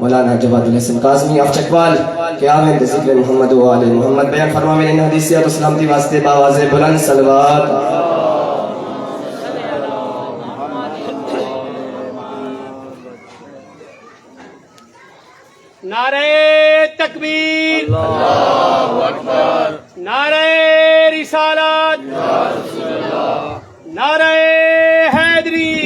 مولانا جواد الحسن Kazmi of Chakwal کہ آمین ذکر محمد و آل محمد بیان فرماویں ان حدیثیات و سلامتی واسطے باواز بلند صلوات. نعرہ تکبیر، اللہ اکبر، نعرہ رسالت، یا رسول اللہ، نعرہ حیدری،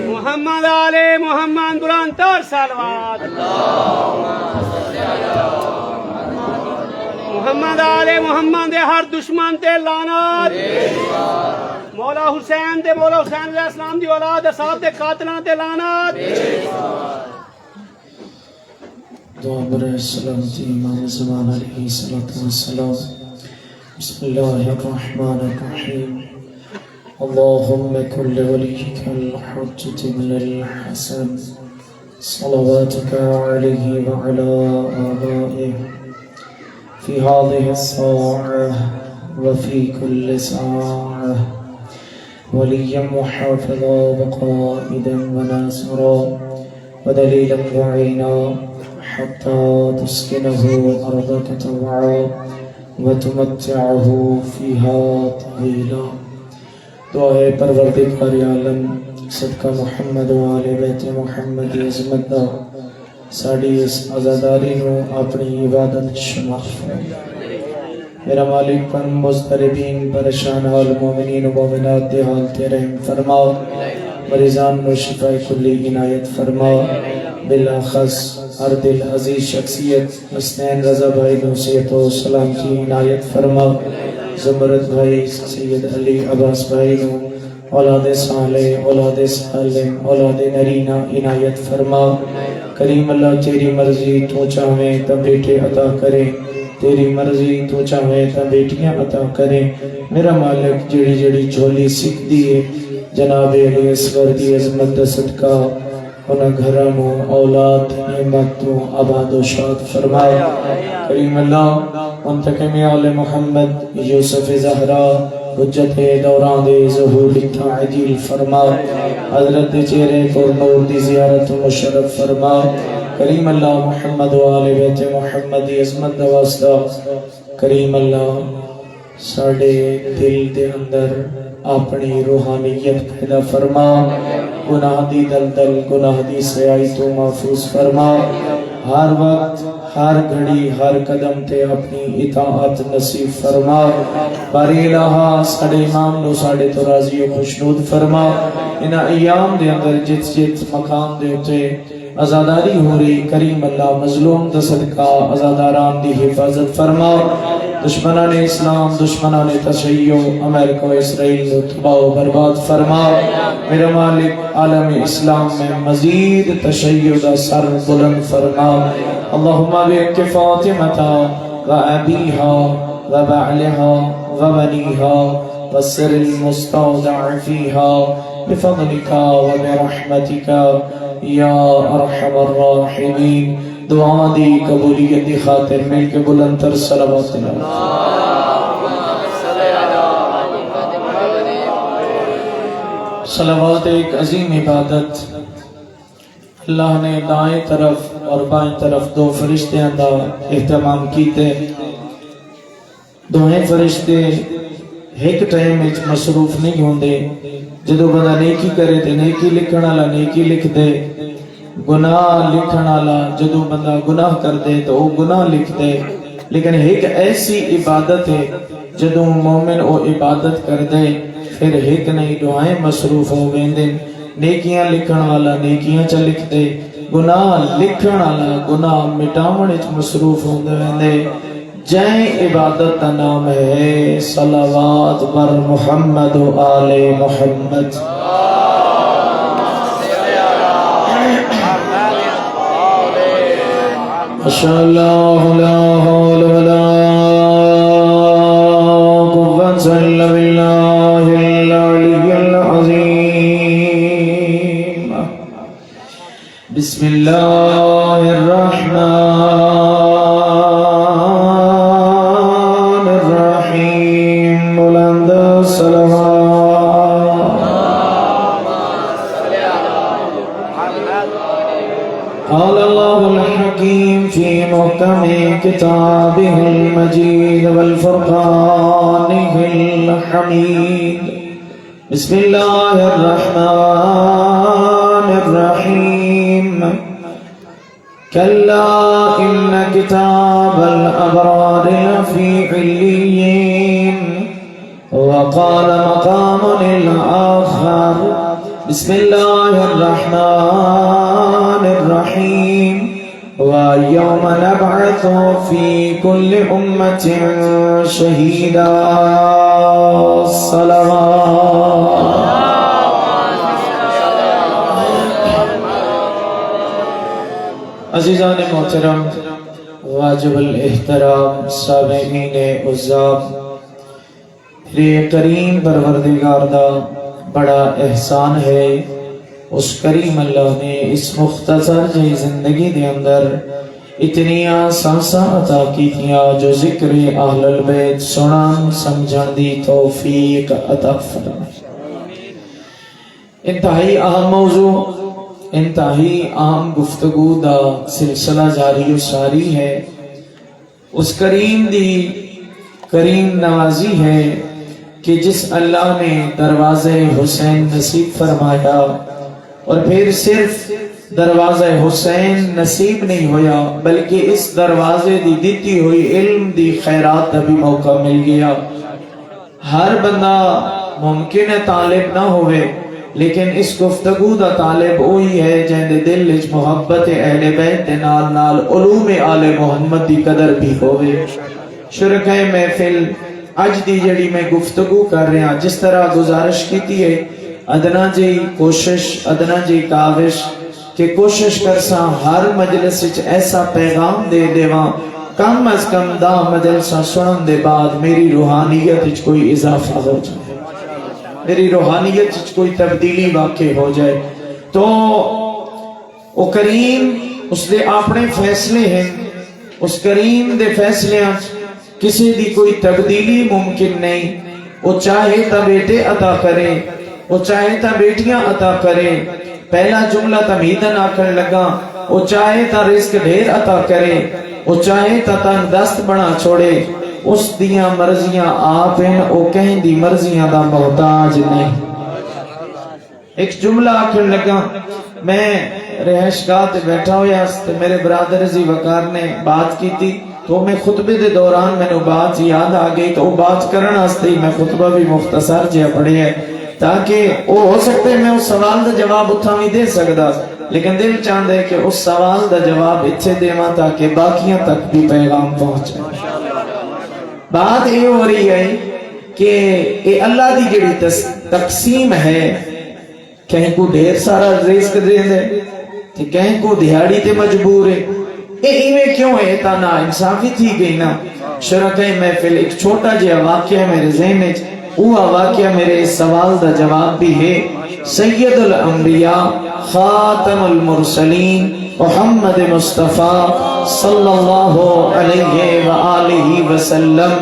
محمد آل محمد بلند تر صلوات، محمد آل محمد دے ہر دشمن تے لعنت، مولا حسین تے مولا حسین علیہ السلام دی اولاد اصحاب دے قاتلاں تے لعنت. دعا برائے سلامتی امام زمان علیہ السلام. بسم اللہ الرحمن الرحیم. اللہم کل ولیک الحجت بن الحسن صلواتک علیہ وعلا آبائہ فی هذه الساعة وفی كل ساعة ولیا محافظا وقائدا وناصرا ودلیلا وعینا حتى تسكنه أرضك طوعا وتمتعه فيها طويلا. دعائے پروردگار عالم صدقہ محمد و آل بیت محمد عظمت دا ساڑی اس عزاداری نو اپنی عبادت شمار فرمائے. میرا مالک پن مضطربین پریشان حال مومنین و مومنات دے حال تے رحم فرما. مریضان نو شفاء کلی عنایت فرما. بالاخص ہر دل عزیز شخصیت حسنین رضا بھائی نو صحت و سلام کی عنایت فرما. زمرد بھائی سید علی عباس بھائی نو اولاد صالح اولاد سالم اولاد نرینہ عنایت فرما. کریم اللہ تیری مرضی تو چاہویں تب بیٹے عطا کرے، تیری مرضی تو چاہویں تب بیٹیاں عطا کرے. میرا مالک جڑی جڑی جھولی سکھ دیئے جناب علی اصغر دی عظمت دا صدقہ انہاں گھرانوں اولاد نعمتوں آباد و شاد فرمایا. کریم اللہ منتقم آل محمد یوسف زہرا حجت دوران دے ظہور تعجیل فرما. حضرت دے چہرے پر نور دی زیارت مشرف فرما. کریم اللہ محمد و آل بیت محمد عظمت دا واسطہ. کریم اللہ ساڑے دل دے اندر اپنی روحانیت پیدا فرما. گناہ دی دلدل گناہ دی سیائی تو محفوظ فرما. ہر وقت ہر گھڑی ہر قدم تے اپنی اطاعت نصیب فرما. باری الہا ساڑے امام نو ساڑے تو راضی و خوشنود فرما. انہا ایام دے اندر جت جت مقام دے اتے ازاداری ہو رہی. کریم اللہ مظلوم دا صدقہ ازاداران دی حفاظت فرما. دشمنان اسلام دشمنان تشیع امریکہ و اسرائیل نو تباہ و برباد فرما. میرا مالک عالم اسلام میں مزید تشیع دا سر بلند فرما. اللہم بک فاطمتا و ابیہا و بعلہا و بنیہا و سر المستودع فیہا بفضلکا و برحمتکا یا ارحم الراحمین. دعا دی قبولیت دی خاطر مل کے بلند تر صلوات اللہ. صلوات ایک عظیم عبادت. اللہ نے دائیں طرف اور بائیں طرف دو فرشتیاں دا اہتمام کیتے. دوہیں فرشتے ایک ٹائم وچ مصروف نہیں ہوندے. جدو بندہ نیکی کرے تے نیکی لکھن والا نیکی لکھ دے، گناہ لکھن والا جدو بندہ گناہ کر دے تو وہ گناہ لکھ دے. لیکن ایک ایسی عبادت ہے جدو مومن وہ عبادت کر دے پھر ایک نہیں دعائیں مصروف ہو گئے. نیکیاں لکھن والا نیکیاں چا لکھ دے، گناہ لکھن والا گناہ مٹاون وچ مصروف ہو گئے. جائیں عبادت کا نام ہے صلوات بر محمد و آل محمد. ماشاءاللہ لا حول ولا قوة الا باللہ العلی العظیم. بسم اللہ الرحمن الرحیم. بلند صلوات. قال الله الحكيم في محكم كتابه المجيد والفرقانه الحميد بسم الله الرحمن الرحيم كلا إن كتاب الأبرار لفي عليين وقال مقام الآخر بسم الله الرحمن الرحيم ويوم نبعث في كل أمة شهيدا الصلوات عزیزان محترم واجب الاحترام سامعین عزاب میرے کریم پروردگار دا بڑا احسان ہے اس کریم اللہ نے اس مختصر جی زندگی دے اندر اتنیاں سانساں عطا کی تھیاں جو ذکر اہل البیت سنان سمجھن دی توفیق عطا فرمائے۔ انتہائی اہم موضوع، انتہائی اہم گفتگو دا سلسلہ جاری و ساری ہے۔ اس کریم دی کریم نوازی ہے کہ جس اللہ نے دروازے حسین نصیب فرمایا اور پھر صرف دروازہ حسین نصیب نہیں ہویا بلکہ اس دروازے دی دیتی ہوئی علم دی خیرات دا بھی موقع مل گیا۔ ہر بندہ ممکن ہے طالب نہ ہوئے لیکن اس گفتگو دا طالب وہی ہے جن دے دل وچ محبت اہل بیت دے نال نال علوم آل محمد دی قدر بھی ہوئے۔ شرکۂ محفل اج دی جڑی میں گفتگو کر رہا جس طرح گزارش کیتی ہے ادنا جی کوشش ادنا جی کاوش کہ کوشش کرساں ہر مجلس وچ ایسا پیغام دے دیواں کم از کم دا مجلساں سنن دے بعد میری روحانیت وچ کوئی اضافہ ہو جائے، میری روحانیت وچ کوئی تبدیلی واقع ہو جائے۔ تو او کریم اس دے اپنے فیصلے ہیں، اس کریم دے فیصلے کسی دی کوئی تبدیلی ممکن نہیں۔ وہ چاہے تا بیٹے عطا کرے، وہ چاہے تا بیٹیاں عطا کرے۔ پہلا جملہ تمہیدن آکر لگا، وہ چاہے تا رزق ڈھیر عطا کرے، وہ چاہے تا تنگ دست بنا چھوڑے۔ اس دیاں مرضیاں آپ ہیں، وہ کہیں دی مرضیاں دا محتاج نہیں۔ ایک جملہ آکر لگا، میں رہائش گاہ تے بیٹھا ہویا تو میرے برادر عزی وقار نے بات کی تھی تو میں خطبے دے دوران میں نے بات یاد آ گئی تو وہ بات کرنا ہستے ہی میں خطبہ بھی مختصر جہاں پڑھی ہے تاکہ وہ ہو سکتے میں اس سوال دا جواب اتھا نہیں دے سکتا لیکن دل چاہتا ہے کہ اس سوال دا جواب اتھے دیواں تاکہ باقیاں تک بھی پیغام پہنچے۔ بات یہ ہو رہی ہے کہ اے اللہ دی جڑی تقسیم ہے، کہیں کو ڈھیر سارا رزق دے دے کہیں کو دیہاڑی تے مجبور ہے، ایویں کیوں ہے؟ نا انصافی تھی گئی نا۔ شرکۂ محفل ایک چھوٹا جہا واقعہ میرے ذہن میں، وہ واقعہ میرے اس سوال دا جواب بھی ہے۔ سید الانبیاء خاتم المرسلین محمد مصطفیٰ صلی اللہ علیہ وآلہ وسلم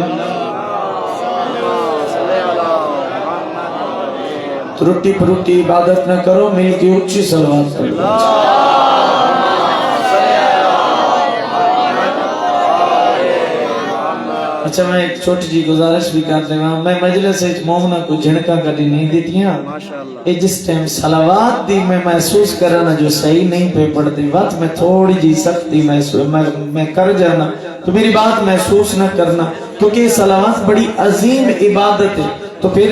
ترٹی پروٹی عبادت نہ کرو، مل کے اچھی صلوات کرو۔ اچھا میں ایک چھوٹی جی گزارش بھی کرتے ہیں، میں مجلس ایک مومنہ کو جھنکا کری نہیں دیتی ہیں، یہ جس ٹائم صلوات دی میں محسوس کرنا جو صحیح نہیں پہ پڑتی وقت میں تھوڑی جی سختی میں کر جانا تو میری بات محسوس نہ کرنا، کیونکہ یہ صلوات بڑی عظیم عبادت ہے۔ تو پھر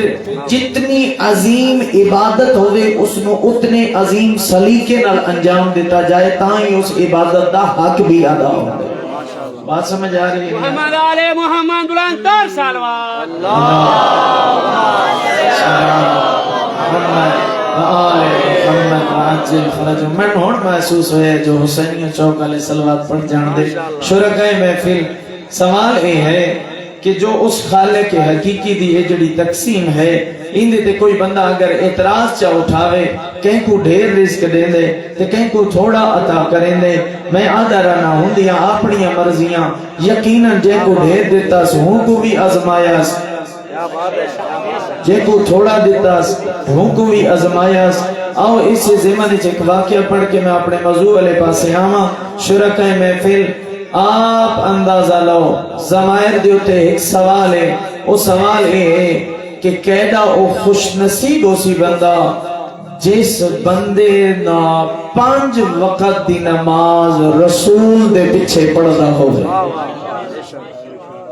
جتنی عظیم عبادت ہوئے اس میں اتنے عظیم سلیقے نال انجام دیتا جائے تاہی اس عبادت دا حق بھی ادا ہوگا۔ بات سمجھ آ رہی ہے؟ محمد آلِ محمد بلند تر صلوات میں ہون محسوس ہوئے جو حسینی چوک علیہ صلوات پڑھ جان دے۔ شرکۂ محفل سوال یہ ہے کہ جو اس خالق حقیقی دی یہ جڑی تقسیم ہے ان دے کوئی بندہ اگر اعتراض چاہ اٹھاوے کہیں کو ڈھیر رزق دے دے تے کہیں کو تھوڑا عطا کریں دے، میں آدھا رہنا ہوں دیاں اپنی مرضیاں یقیناً جے کو ڈھیر دیتا سو ہوں کو بھی آزمایا جے کو تھوڑا دیتا ہوں کو بھی آزمایا آؤ اس ضمن ایک واقعہ پڑھ کے میں اپنے موضوع والے پاسے آواں شرکائے محفل آپ اندازہ لو ضمائر دیوتے ایک سوال ہے وہ سوال یہ ہے کہ کیڑا او خوش نصیب ہو سی بندہ جس بندے نا 5 وقت دی نماز رسول دے پیچھے پڑھ رہا ہو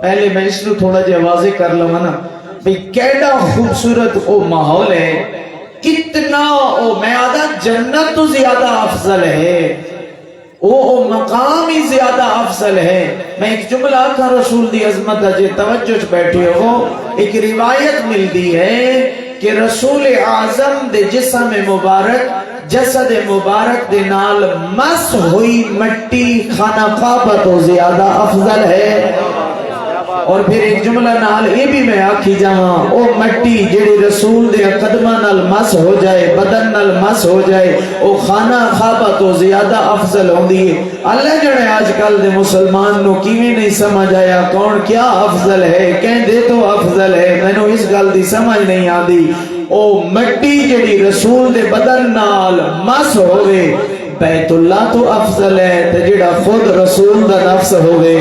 پہلے میں اس کو تھوڑا جی واضح کر لوں نا بھئی کیڑا خوبصورت او ماحول ہے کتنا او میں آدھا جنت تو زیادہ افضل ہے او مقام ہی زیادہ افضل ہے میں ایک جملہ آکھا رسول دی عظمت جے توجہ بیٹھے ہو ایک روایت ملتی ہے کہ رسول اعظم دے جسم مبارک جسد مبارک دے نال مس ہوئی مٹی خانہ کعبہ تو زیادہ افضل ہے اور پھر ایک جملہ نال یہ بھی میں آکھی جاواں او مٹی جڑی رسول دے قدمہ نال مس ہو جائے بدن نال مس ہو جائے او خانہ کعبہ تو زیادہ افضل ہوندی ہے اللہ جڑے آج کل دے مسلمان نو کیویں نہیں سمجھ آیا کون کیا افضل ہے کہیں دے تو افضل ہے میں نو اس گل دی سمجھ نہیں آندی او مٹی جڑی رسول دے بدن نال مس ہوئے بیت اللہ تو افضل ہے تے جڑا خود رسول دا نفس ہوئے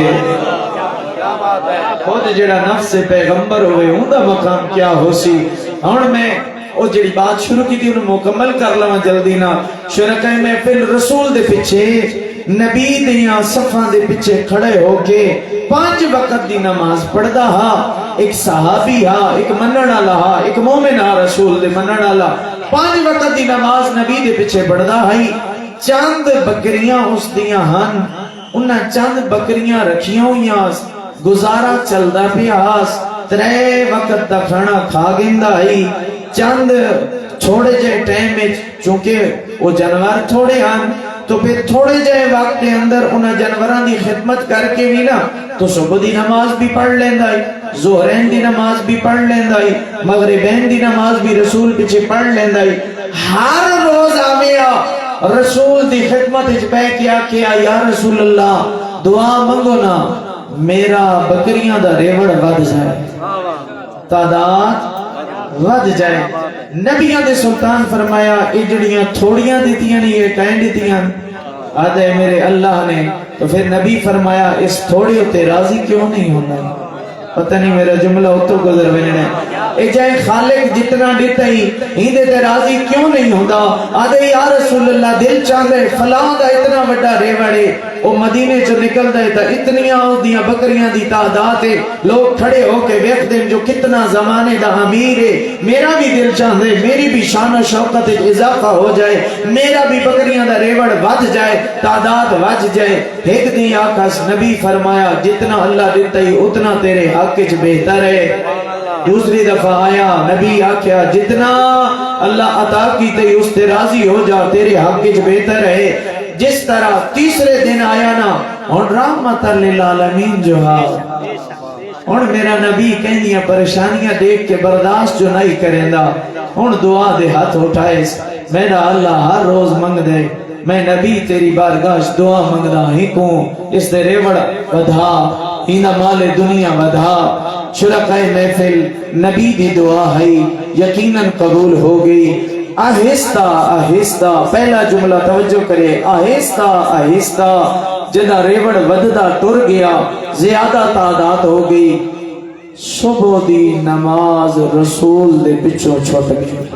خود جڑا نفس پیغمبر ہوئے ہوں دا مقام کیا ہو سی ہون میں او جڑی بات شروع کی تھی انہوں مکمل کر لواں جلدی نہ شرکائے محفل رسول دے پیچھے نبی دیاں صفاں دے پیچھے کھڑے ہو کے 5 وقت دی نماز پڑھدا ہا ایک صحابی ہا ایک منن والا ہا ایک مومن ہا رسول دے منن والا 5 وقت دی نماز نبی دے پیچھے پڑھدا ہائی چند بکریاں اس دیاں ہن انہاں چند بکریاں رکھیاں ہویاں گزارا چلدا پیاس 3 وقت دا کھانا کھا گیندا ہی چند چھوڑے جائے ٹائم میں چونکہ وہ جانور تھوڑے ہن تو پھر تھوڑے جائے وقت کے اندر انہاں جانوراں دی خدمت کر کے بھی نا تو صبح دی نماز بھی پڑھ لیندا ہے ظہرین دی نماز بھی پڑھ لیندا ہے مغربین دی نماز بھی رسول پیچھے پڑھ لیندا ہے ہر روز آویا رسول دی خدمت وچ بیٹھ کے آکھیا یا رسول اللہ دعا منگو نا میرا بکریاں دا ریوڑ ود جائے تعداد ود جائے نبیاں دے سلطان فرمایا اجڑیاں تھوڑیاں دیتیاں نہیں یہ کہیں دیتیاں آدھے میرے اللہ نے تو پھر نبی فرمایا اس تھوڑی ہوتے راضی کیوں نہیں ہونا پتہ نہیں میرا جملہ اتو گزر بننے اے جائے خالق جتنا دیتا ہی ہندے تے راضی کیوں نہیں ہوتا آدھے یا رسول اللہ دل چاندے فلاں دا اتنا بڑا ریوڑے وہ مدینے چو نکل دے تا اتنیاں دیاں بکریاں دی تعداد ہے لوگ کھڑے ہو کے ویکھ دیں جو کتنا زمانے دا امیر ہے میرا بھی دل چاندے میری بھی شان و شوقت اضافہ ہو جائے میرا بھی بکریاں دا ریوڑ ود جائے تعداد ود جائے ایک دی آکاش نبی فرمایا جتنا اللہ دیتا ہی اتنا تیرے حق کچھ بہتر ہے دوسری دفعہ آیا نبی آکھیا جتنا اللہ عطا کی تے اس تے راضی ہو جا تیرے حق کچھ بہتر ہے جس طرح تیسرے دن آیا نا اور رحمت للعالمین جو ہا اور میرا نبی کہنیاں پریشانیاں دیکھ کے برداشت جو نہیں کریں دا اور دعا دے ہاتھ اٹھائے میرا اللہ ہر روز منگ دے میں نبی تیری بارگاہ دعا منگدا ہی کو اس دے ریوڑ ودھا ہینا مال دنیا ودھا شرکائے محفل نبی دی دعا ہے یقیناً قبول ہو گئی آہستہ آہستہ پہلا جملہ توجہ کرے آہستہ آہستہ جدا ریوڑ وددا ٹر گیا زیادہ تعداد ہو گئی صبح دی نماز رسول دے پچھوں چھوٹ گئی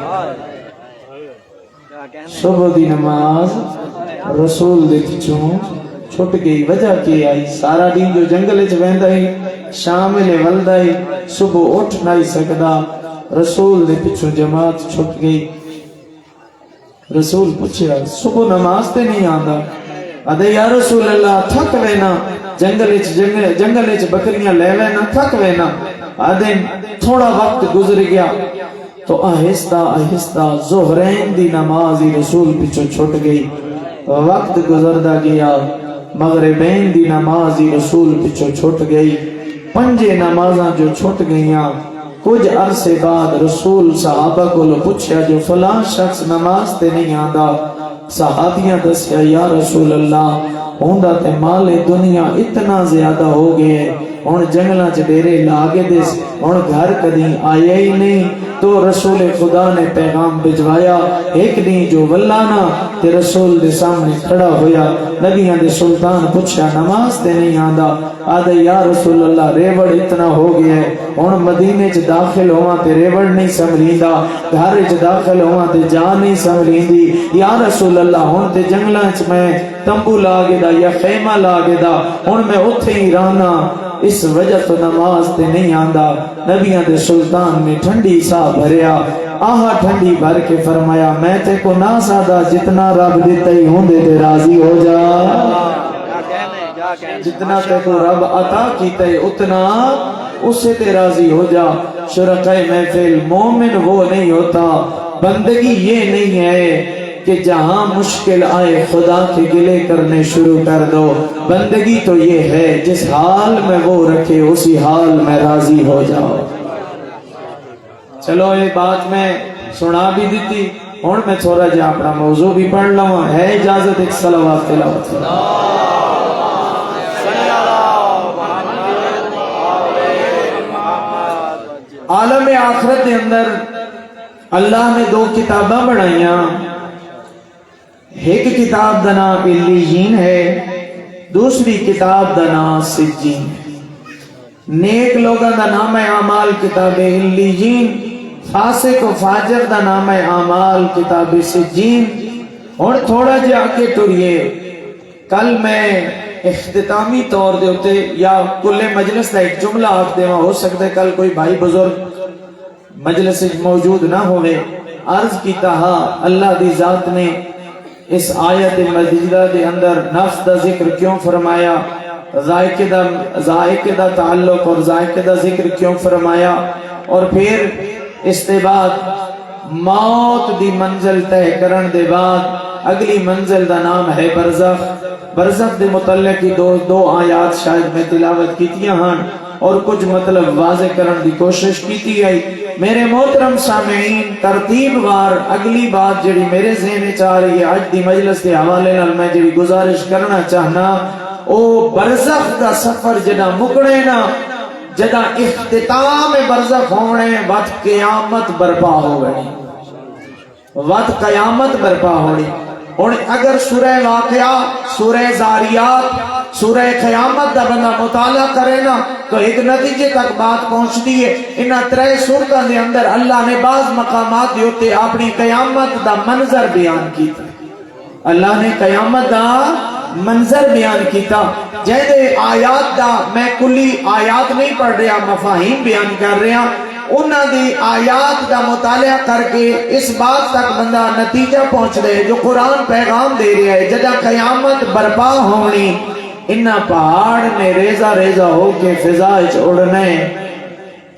صبح دی نماز رسول دے پچھوں چھوٹ گئی وجہ کی آئی سارا دن جو جنگل چ ویندا ہے شامل ولدا ہے صبح اٹھ نہیں سکدا رسول دے پچھوں جماعت چھٹ گئی رسول پوچھیا صبح نماز تے نہیں آندا ادے یا رسول اللہ تھک وینا جنگل وچ بکریاں لے وینا تھک وینا ادے تھوڑا وقت گزر گیا تو آہستہ آہستہ ظہرین دی نماز رسول پیچھے چھٹ گئی وقت گزردا گیا مغربین دی نماز رسول پیچھے چھٹ گئی 5 نمازاں جو چھٹ گئیاں کچھ عرصے بعد رسول صحابہ کو پوچھا جو فلاں شخص نماز تے نہیں آندا صحابیاں دسیا یا رسول اللہ ہوندا تے مال دنیا اتنا زیادہ ہو گئے ہن جنگلاں چ ڈیرے لا کے دے ہن گھر کدی آیا ہی نہیں تو رسول خدا نے پیغام بھجوایا ایک دن جو ولانا تے رسول دے سامنے کھڑا ہویا نبیاں دے سلطان پوچھا نماز تے نہیں آندا آدھے یا رسول اللہ ریوڑ اتنا ہو گیا ہے ہن مدینے چ داخل ہواں تے ریوڑ نہیں سنبھلیندا گھر چ داخل ہواں تے جان نہیں سنبھلیندی یا رسول اللہ ہن تے جنگلاں چ میں تمبو لا کے دا یا خیمہ لا کے دا ہن میں اوتھے ہی رہنا اس وجہ تو نماز تے نہیں آندا نبیاں دے سلطان نے ٹھنڈی سا بھریا آہا ٹھنڈی بھر کے فرمایا میں تے کو نہ سادا جتنا رب دیتا ہی ہوندے تے راضی ہو جا جتنا تے کو رب عطا کیتا ہے اتنا اسے تے راضی ہو جا شرکائے محفل مومن وہ نہیں ہوتا بندگی یہ نہیں ہے کہ جہاں مشکل آئے خدا کے گلے کرنے شروع کر دو بندگی تو یہ ہے جس حال میں وہ رکھے اسی حال میں راضی ہو جاؤ چلو یہ بات میں سنا بھی دیتی ہوں میں تھوڑا جا اپنا موضوع بھی پڑھ لوں ہے اجازت ایک صلوات تلاوت عالم آخرت کے اندر اللہ نے دو کتاباں بنائیاں ایک کتاب دا نام علیین ہے دوسری کتاب دا نام سجین نیک لوگاں دا نام ہے اعمال کتاب علیین فاسق و فاجر دا نام ہے اعمال کتاب سجین اور تھوڑا جا آگے ٹریے کل میں اختتامی طور دے ہوتے یا کل مجلس دا ایک جملہ آپ دے ہو سکتا ہے کل کوئی بھائی بزرگ مجلس موجود نہ ہوئے عرض کی تہا اللہ دی ذات نے اس آیت مجیدہ دے اندر نفس دا ذکر کیوں فرمایا ذائقے دا تعلق اور ذائقے دا ذکر کیوں فرمایا اور پھر اس کے بعد موت دی منزل طے کرن دے بعد اگلی منزل دا نام ہے برزخ برزخ دے متعلق کی دو آیات شاید میں تلاوت کیتیاں ہاں اور کچھ مطلب واضح کرن دی کوشش کیتی آئی میرے محترم سامعین ترتیب وار اگلی بات جڑی میرے ذہن وچ آ رہی ہے آج دی مجلس کے حوالے نال میں جڑی گزارش کرنا چاہنا او برزخ دا سفر جدا مکڑے نا جدا اختتام برزخ ہونے وقت قیامت برپا ہو گئی وقت قیامت برپا ہونی اور اگر سورہ واقعہ سورہ زاریات سورہ قیامت دا بندہ مطالعہ کرے نا تو ایک نتیجے تک بات پہنچتی ہے انہاں ترے سورتاں دے اندر اللہ نے بعض مقامات دے ہوتے اپنی قیامت دا منظر بیان کیتا اللہ نے قیامت دا منظر بیان کیتا جہدے آیات دا میں کلی آیات نہیں پڑھ رہا مفاہیم بیان کر رہا انہاں دی آیات دا مطالعہ کر کے اس بات تک بندہ نتیجہ پہنچ رہے جو قرآن پیغام دے رہا ہے جدہ قیامت برپا ہونی انہاں پہاڑ نے ریزہ ریزہ ہو کے فضائج اڑنے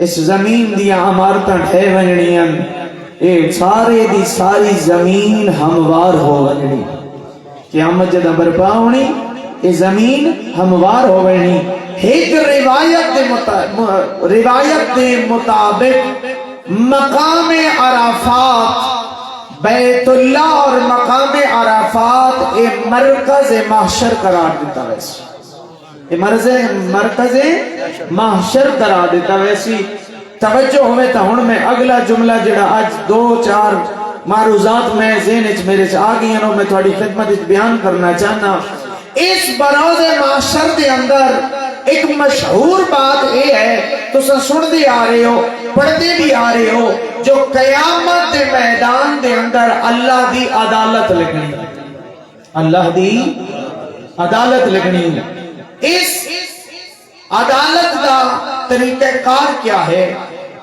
اس زمین دیا عمارتاں ٹھے ونجنیاں اے سارے دی ساری زمین ہموار ہو ونجنی قیامت جدہ برپا ہونی اے زمین ہموار ہو ونجنی ایک روایت دے مطابق مقام عرفات بیت اللہ اور مقام عرفات اے مرکز محشر قرار دیتا ویسی مرکز محشر قرار دیتا ویسی توجہ ہوئے تا ہون میں اگلا جملہ جڑا آج 2-4 معروضات میں ذہنچ میرے سے آگئی ہیں میں تھوڑی خدمت بیان کرنا چاہنا اس بروز محشر دے اندر ایک مشہور بات یہ ہے تو سن دے آ رہے ہو پڑھتے بھی آ رہے ہو جو قیامت دے میدان دے اندر اللہ دی عدالت لگنی اللہ دی عدالت لگنی اس عدالت دا طریقہ کار کیا ہے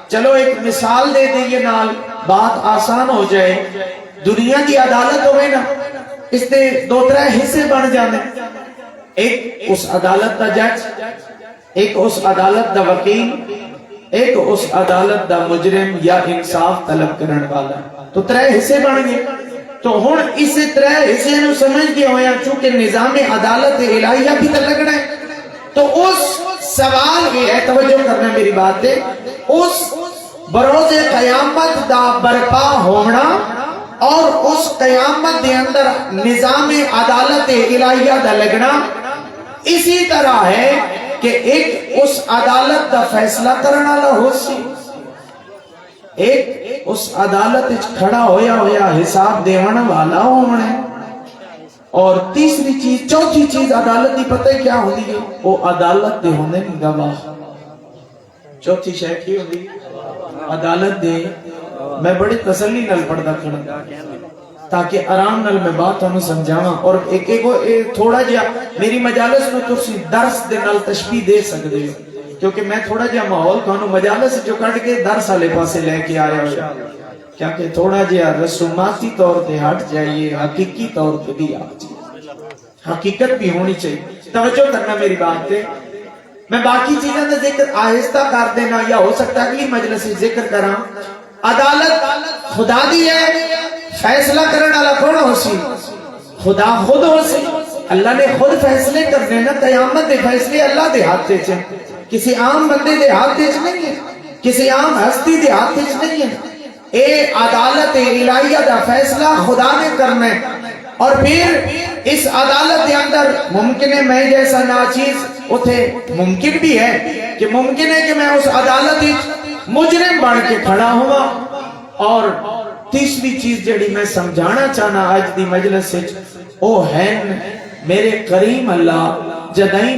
چلو ایک مثال دے دیں یہ نال بات آسان ہو جائے دنیا کی عدالت ہوئے نا اس نے 2-3 حصے بن جانے ایک اس عدالت دا جج ایک اس عدالت دا وکیل ایک اس عدالت دا مجرم یا انصاف طلب کرنے والا تو 3 حصے بن گئے تو ہن اس 3 حصے نو سمجھ کے ہویا چونکہ نظام عدالت الہیہ بھی تے لگنا ہے تو اس سوال یہ ہے توجہ کرنا میری بات ہے اس بروز قیامت دا برپا ہونا اور اس قیامت دے اندر نظام عدالت الہیہ دا لگنا اسی طرح ہے کہ ایک اس عدالت دا فیصلہ کرنا والا ہو سی، ایک اس عدالت وچ کھڑا ہویا حساب دیون والا ہونا ہے، اور تیسری چیز چوتھی چیز عدالت دی پتہ کیا ہوندی ہے؟ وہ عدالت دے ہوندے نہیں گواہ۔ چوتھی شے کی ہوندی عدالت دے، میں بڑی تسلی نال پڑھدا کھڑا تاکہ آرام نال میں بات ہمیں سمجھاواں، اور ایک تھوڑا جہا میری مجالس میں تسی درس دے نال تشبیہ دے سکدے ہو، کیونکہ میں تھوڑا جہا ماحول تھانوں مجالس جو کٹ کے درس والے پاسے لے کے آیا ہوں، کیونکہ تھوڑا جہا رسوماتی طور تے ہٹ جائیے، حقیقی طور تے بھی آ جائیے، حقیقت بھی ہونی چاہیے۔ توجہ کرنا میری بات تے، میں باقی چیزوں کا ذکر آہستہ کر دینا یا ہو سکتا ہے اگلی مجلس سے ذکر کراں۔ عدالت خدا دی ہے، فیصلہ کرنے والا کون ہو سی؟ خدا خود ہو سی۔ اللہ نے خود فیصلے کرنے نا، قیامت دے فیصلے اللہ دے ہاتھ وچ ہیں، کسی عام بندے دے ہاتھ وچ نہیں ہے، کسی عام ہستی دے ہاتھ وچ نہیں ہے۔ اے عدالت الہیہ دا فیصلہ خدا نے کرنا ہے، اور پھر اس عدالت کے اندر ممکن ہے میں جیسا ناچیز اتھے ممکن بھی ہے کہ ممکن ہے کہ میں اس عدالت مجرم بن کے کھڑا ہوا۔ اور تیسری چیز جڑی میں سمجھانا چاہنا آج دی مجلس سے او ہے میرے کریم اللہ جدائیں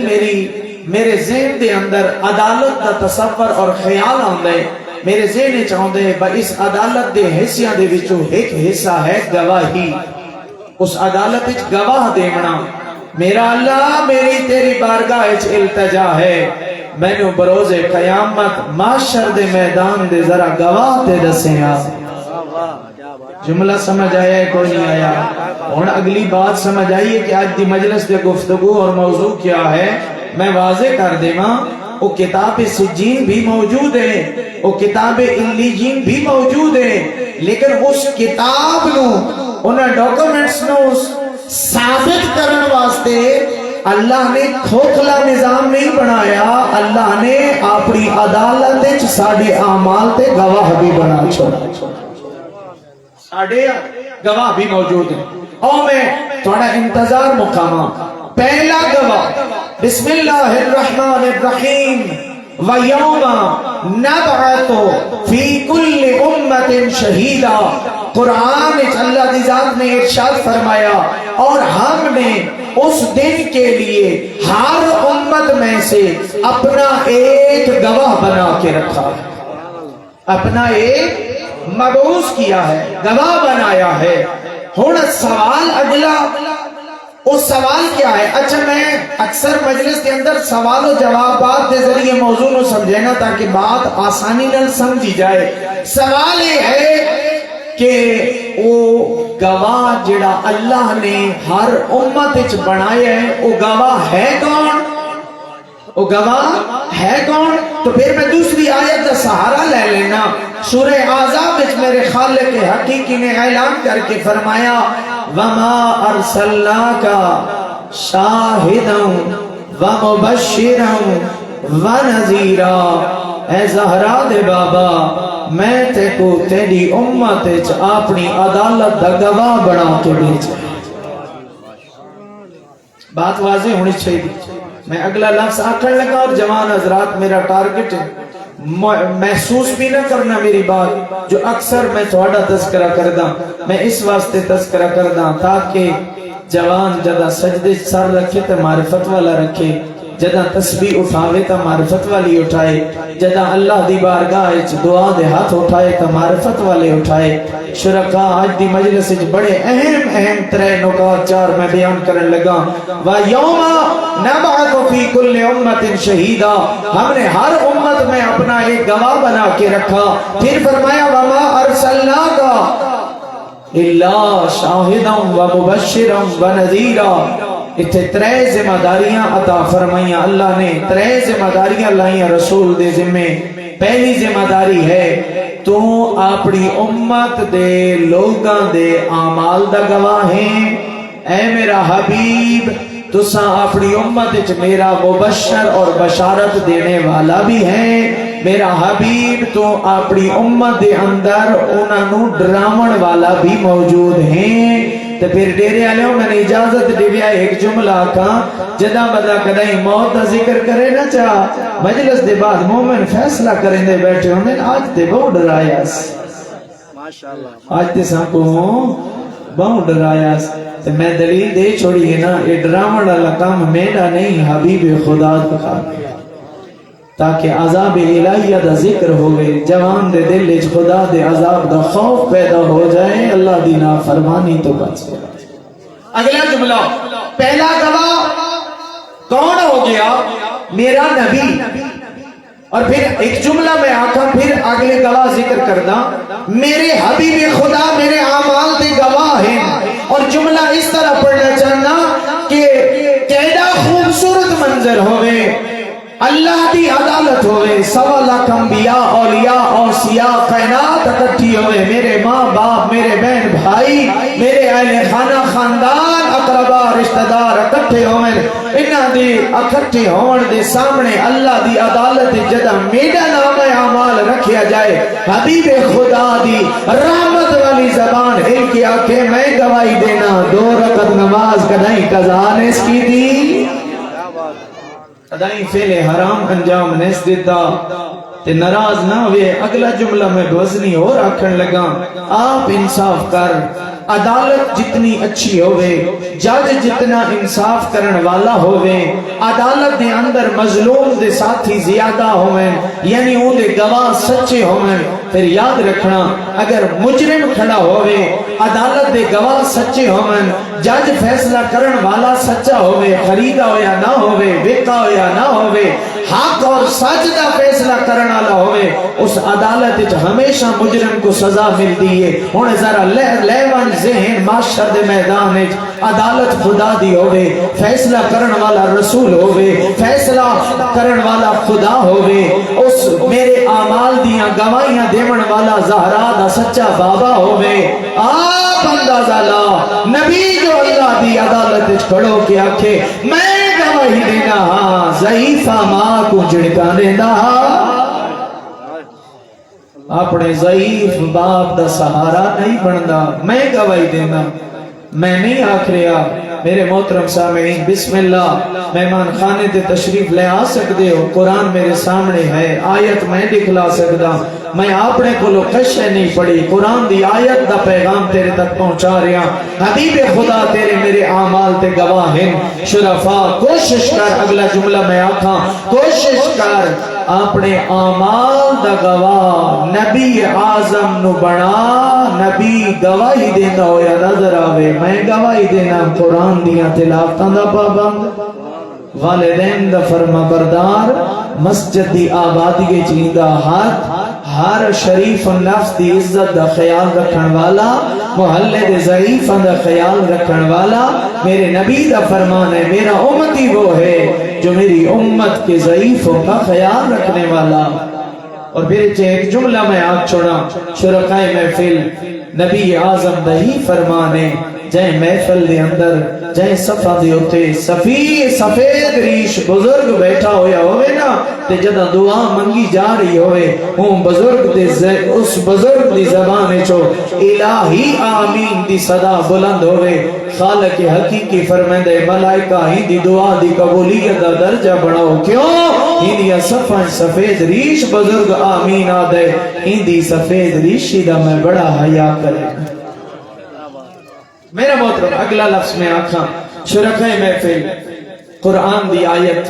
میرے ذہن دے اندر عدالت دا تصور اور خیال آندے، میرے ذہن چاہندے با اس عدالت دے حصیاں دے وچوں ایک حصہ ہے گواہی، اس عدالت وچ گواہ دینا۔ میرا اللہ میری تیری بارگاہ وچ التجا ہے، میں نے بروز قیامت معاشر دے میدان دے ذرا گواہ تے دسیاں۔ جملہ سمجھ آیا ہے کوئی نہیں آیا؟ اور اگلی بات سمجھ آئیے کہ آج دی مجلس دے گفتگو اور موضوع کیا ہے، میں واضح کر دے ماں۔ وہ کتاب سجین بھی موجود ہے، وہ کتاب علیین بھی موجود ہے، لیکن اس کتاب نو انہاں ڈاکومنٹس نو ثابت کرن واسطے اللہ نے کھوکھلا نظام نہیں بنایا، اللہ نے اپنی عدالت وچ ساڈے اعمال تے گواہ بھی بنا چھوڑا، ساڈے گواہ بھی موجود ہیں۔ اور میں تھوڑا انتظار مقامہ پہلا گواہ بسم اللہ الرحمن الرحیم وَيَوْمَ نَبْعَثُ فِي كُلِّ أُمَّةٍ شَهِيدًا۔ قرآن اللہ کی ذات نے ارشاد فرمایا اور ہم نے اس دن کے لیے ہر امت میں سے اپنا ایک گواہ بنا کے رکھا ہے، اپنا ایک مبعوث کیا ہے، گواہ بنایا ہے۔ ہن سوال اگلا، وہ سوال کیا ہے؟ اچھا میں اکثر مجلس کے اندر سوال و جوابات کے ذریعے موضوع نو سمجھینا تاکہ بات آسانی نال سمجھی جائے۔ سوال یہ ہے کہ وہ گواہ جڑا اللہ نے ہر امت وچ بنایا ہے وہ گواہ ہے کون؟ وہ گواہ ہے کون؟ تو پھر میں دوسری آیت کا سہارا لے لینا۔ سورہ احزاب وچ میرے خالق حقیقی نے اعلان کر کے فرمایا وَمَا أَرْسَلْنَاكَ شَاهِدًا وَمُبَشِّرًا وَنَذِيرًا۔ اے زہرا دے بابا میں تے کو تیری امت وچ اپنی عدالت دا گواہ بنا کے بھیجا۔ بات واضح ہونی چاہیے۔ میں اگلا لفظ آکھن لگا اور جوان حضرات میرا ٹارگٹ ہے، محسوس بھی نہ کرنا میری بات جو اکثر میں تھوڑا تذکرہ کردہ، میں اس واسطے تذکرہ کردہ تاکہ جوان جدہ سجدے سر رکھے تو معرفت والا رکھے، جدہ تسبیح اٹھاوے تو معرفت والی اٹھائے، جدہ اللہ دی بارگاہ دعا دے ہاتھ اٹھائے تو معرفت والے اٹھائے۔ شرکاء آج دی مجلس بڑے اہم ترے نکات چار میں بیان کرن لگا۔ وَيَوْمَ نَبْعَثُ فِي كُلِّ أُمَّةٍ شَهِيدًا، ہم نے ہر امت میں اپنا ایک گواہ بنا کے رکھا۔ پھر فرمایا وَمَا أَرْسَلْنَاكَ إِلَّا شَاهِدًا وَمُبَشِّرًا وَنَذِيرًا۔ اتھے ترے ذمہ داریاں عطا فرمائیاں، اللہ نے ترے ذمہ داریاں لائیاں رسول دے ذمے۔ پہلی ذمہ داری ہے تو اپنی امت دے لوگاں دے اعمال دا گواہ ہیں۔ اے میرا حبیب تساں اپنی امت وچ میرا مبشر اور بشارت دینے والا بھی ہے۔ میرا حبیب تو اپنی امت دے اندر انہاں نو ڈراون والا بھی موجود ہیں۔ تے پھر ڈیرے والے میں نے اجازت دیویا ایک جملہ کہاں جدا بدا کدائی موت دا ذکر کرے نہ چاہ مجلس دے بعد مومن فیصلہ کریں دے بیٹھے ہونے آج تے بہت ڈرائیاس آج تے ساں کو بہت ڈرائیاس تے میں دلیل دے چھوڑی ہے نا یہ ڈرامہ ڈالا کام میرا نہیں حبیب خدا کا تاکہ عذاب الہیہ دا ذکر ہوئے جوان دے دل اچ خدا دے عذاب دا خوف پیدا ہو جائے اللہ دی نافرمانی تو بچ گیا. اگلا جملہ پہلا گواہ کون ہو گیا میرا نبی اور پھر ایک جملہ میں آکھا پھر اگلے گواہ ذکر کردہ میرے حبیب خدا میرے اعمال دے گواہ ہیں اور جملہ اس طرح پڑھنا چاہنا کہ کیڑا خوبصورت منظر ہوئے اللہ دی عدالت ہوئے سوا لاکھ انبیاء اولیاء اوصیاء کائنات اکٹھی ہوئے میرے ماں باپ میرے بہن بھائی میرے اہل خانہ خاندان اقربا رشتہ دار اکٹھے ہوئے انہاں دی اکٹھے ہون دے سامنے اللہ دی عدالت جدا میرا نام اعمال رکھیا جائے حبیب خدا دی رحمت والی زبان ہل کے آکے میں گواہی دینا 2 رکعت نماز کدائیں قضا نے اس کی دی ادائیں فعل حرام انجام نیس دیتا تے ناراض نہ ہوئے اگلا جملہ میں بوزنی اور آکھن لگا آپ انصاف کر عدالت جتنی اچھی ہوئے جج جتنا انصاف کرن والا ہوئے عدالت دے اندر مظلوم دے ساتھی زیادہ ہوئے یعنی اون دے گواہ سچے ہوئے پھر یاد رکھنا اگر مجرم کھڑا ہوئے عدالت دے گواہ سچے ہوئے جج فیصلہ کرن والا سچا ہوئے خریدا ہویا نہ ہوئے وکا ہویا نہ ہوئے حق اور سچ دا فیصلہ کرن والا ہوئے اس عدالت ہمیشہ مجرم کو سزا ملتی ہے ہن ذرا لیوان ذہن معاشر دے میدان عدالت خدا دی ہوئے فیصلہ کرن والا رسول ہوئے فیصلہ کرن والا خدا ہوئے اس میرے اعمال دیاں گواہیاں دیون والا زہرا دا سچا بابا ہوئے آپ اندازہ لا نبی جو اللہ دی عدالت کھڑو کے آکھے میں گواہی دینا ہاں ضعیفہ ماں کو جھڑکانے دا اپنے ضعیف باپ دا سہارا نہیں بندا میں گواہی دینا میں نہیں آکھ رہا میرے محترم سامعین بسم اللہ مہمان خانے تے تشریف لے آ سکتے ہو قرآن میرے سامنے ہے آیت میں دکھلا سکتا میں اپنے کو کشے نہیں پڑھی قرآن دی آیت دا پیغام تیرے تک پہنچا رہا حبیب خدا تیرے میرے اعمال تے گواہ ہیں شرفا کوشش کر اگلا جملہ میں آکھاں کوشش کر اپنے اعمال دا گواہ نبی اعظم نو بنا نبی گواہی دینا ہویا نظر آوے میں گواہی دینا قرآن دیاں تلاوتاں دا پابند والدین دا فرما بردار مسجد دی آبادی چیندہ ہر شریف نفس دی عزت دا خیال رکھن والا محلے دے ضعیف دا خیال رکھن والا میرے نبی دا فرمان ہے میرا امتی وہ ہے جو میری امت کے ضعیفوں کا خیال رکھنے والا اور پھر ایک جملہ میں آگ چھوڑا شرکائے محفل نبی اعظم دا ہی فرمان ہے جائے محفل دے اندر جائے صفحہ دے ہوتے سفید ریش بزرگ بیٹھا ہویا ہوئے نا تے جدہ دعا منگی جا رہی ہوئے اس بزرگ دی زبان چو الہی آمین دی صدا بلند ہوئے خالق حقیقی فرمیندے ملائکہ ہی دی دعا دی قبولیت دا درجہ بڑھاؤ کیوں ہی دی صفحہ سفید ریش بزرگ آمین آدھے ہی دی سفید ریشی دا میں بڑا حیاء کرے میرا محترم اگلا لفظ میں آکھاں شرکائے محفل قرآن دی آیت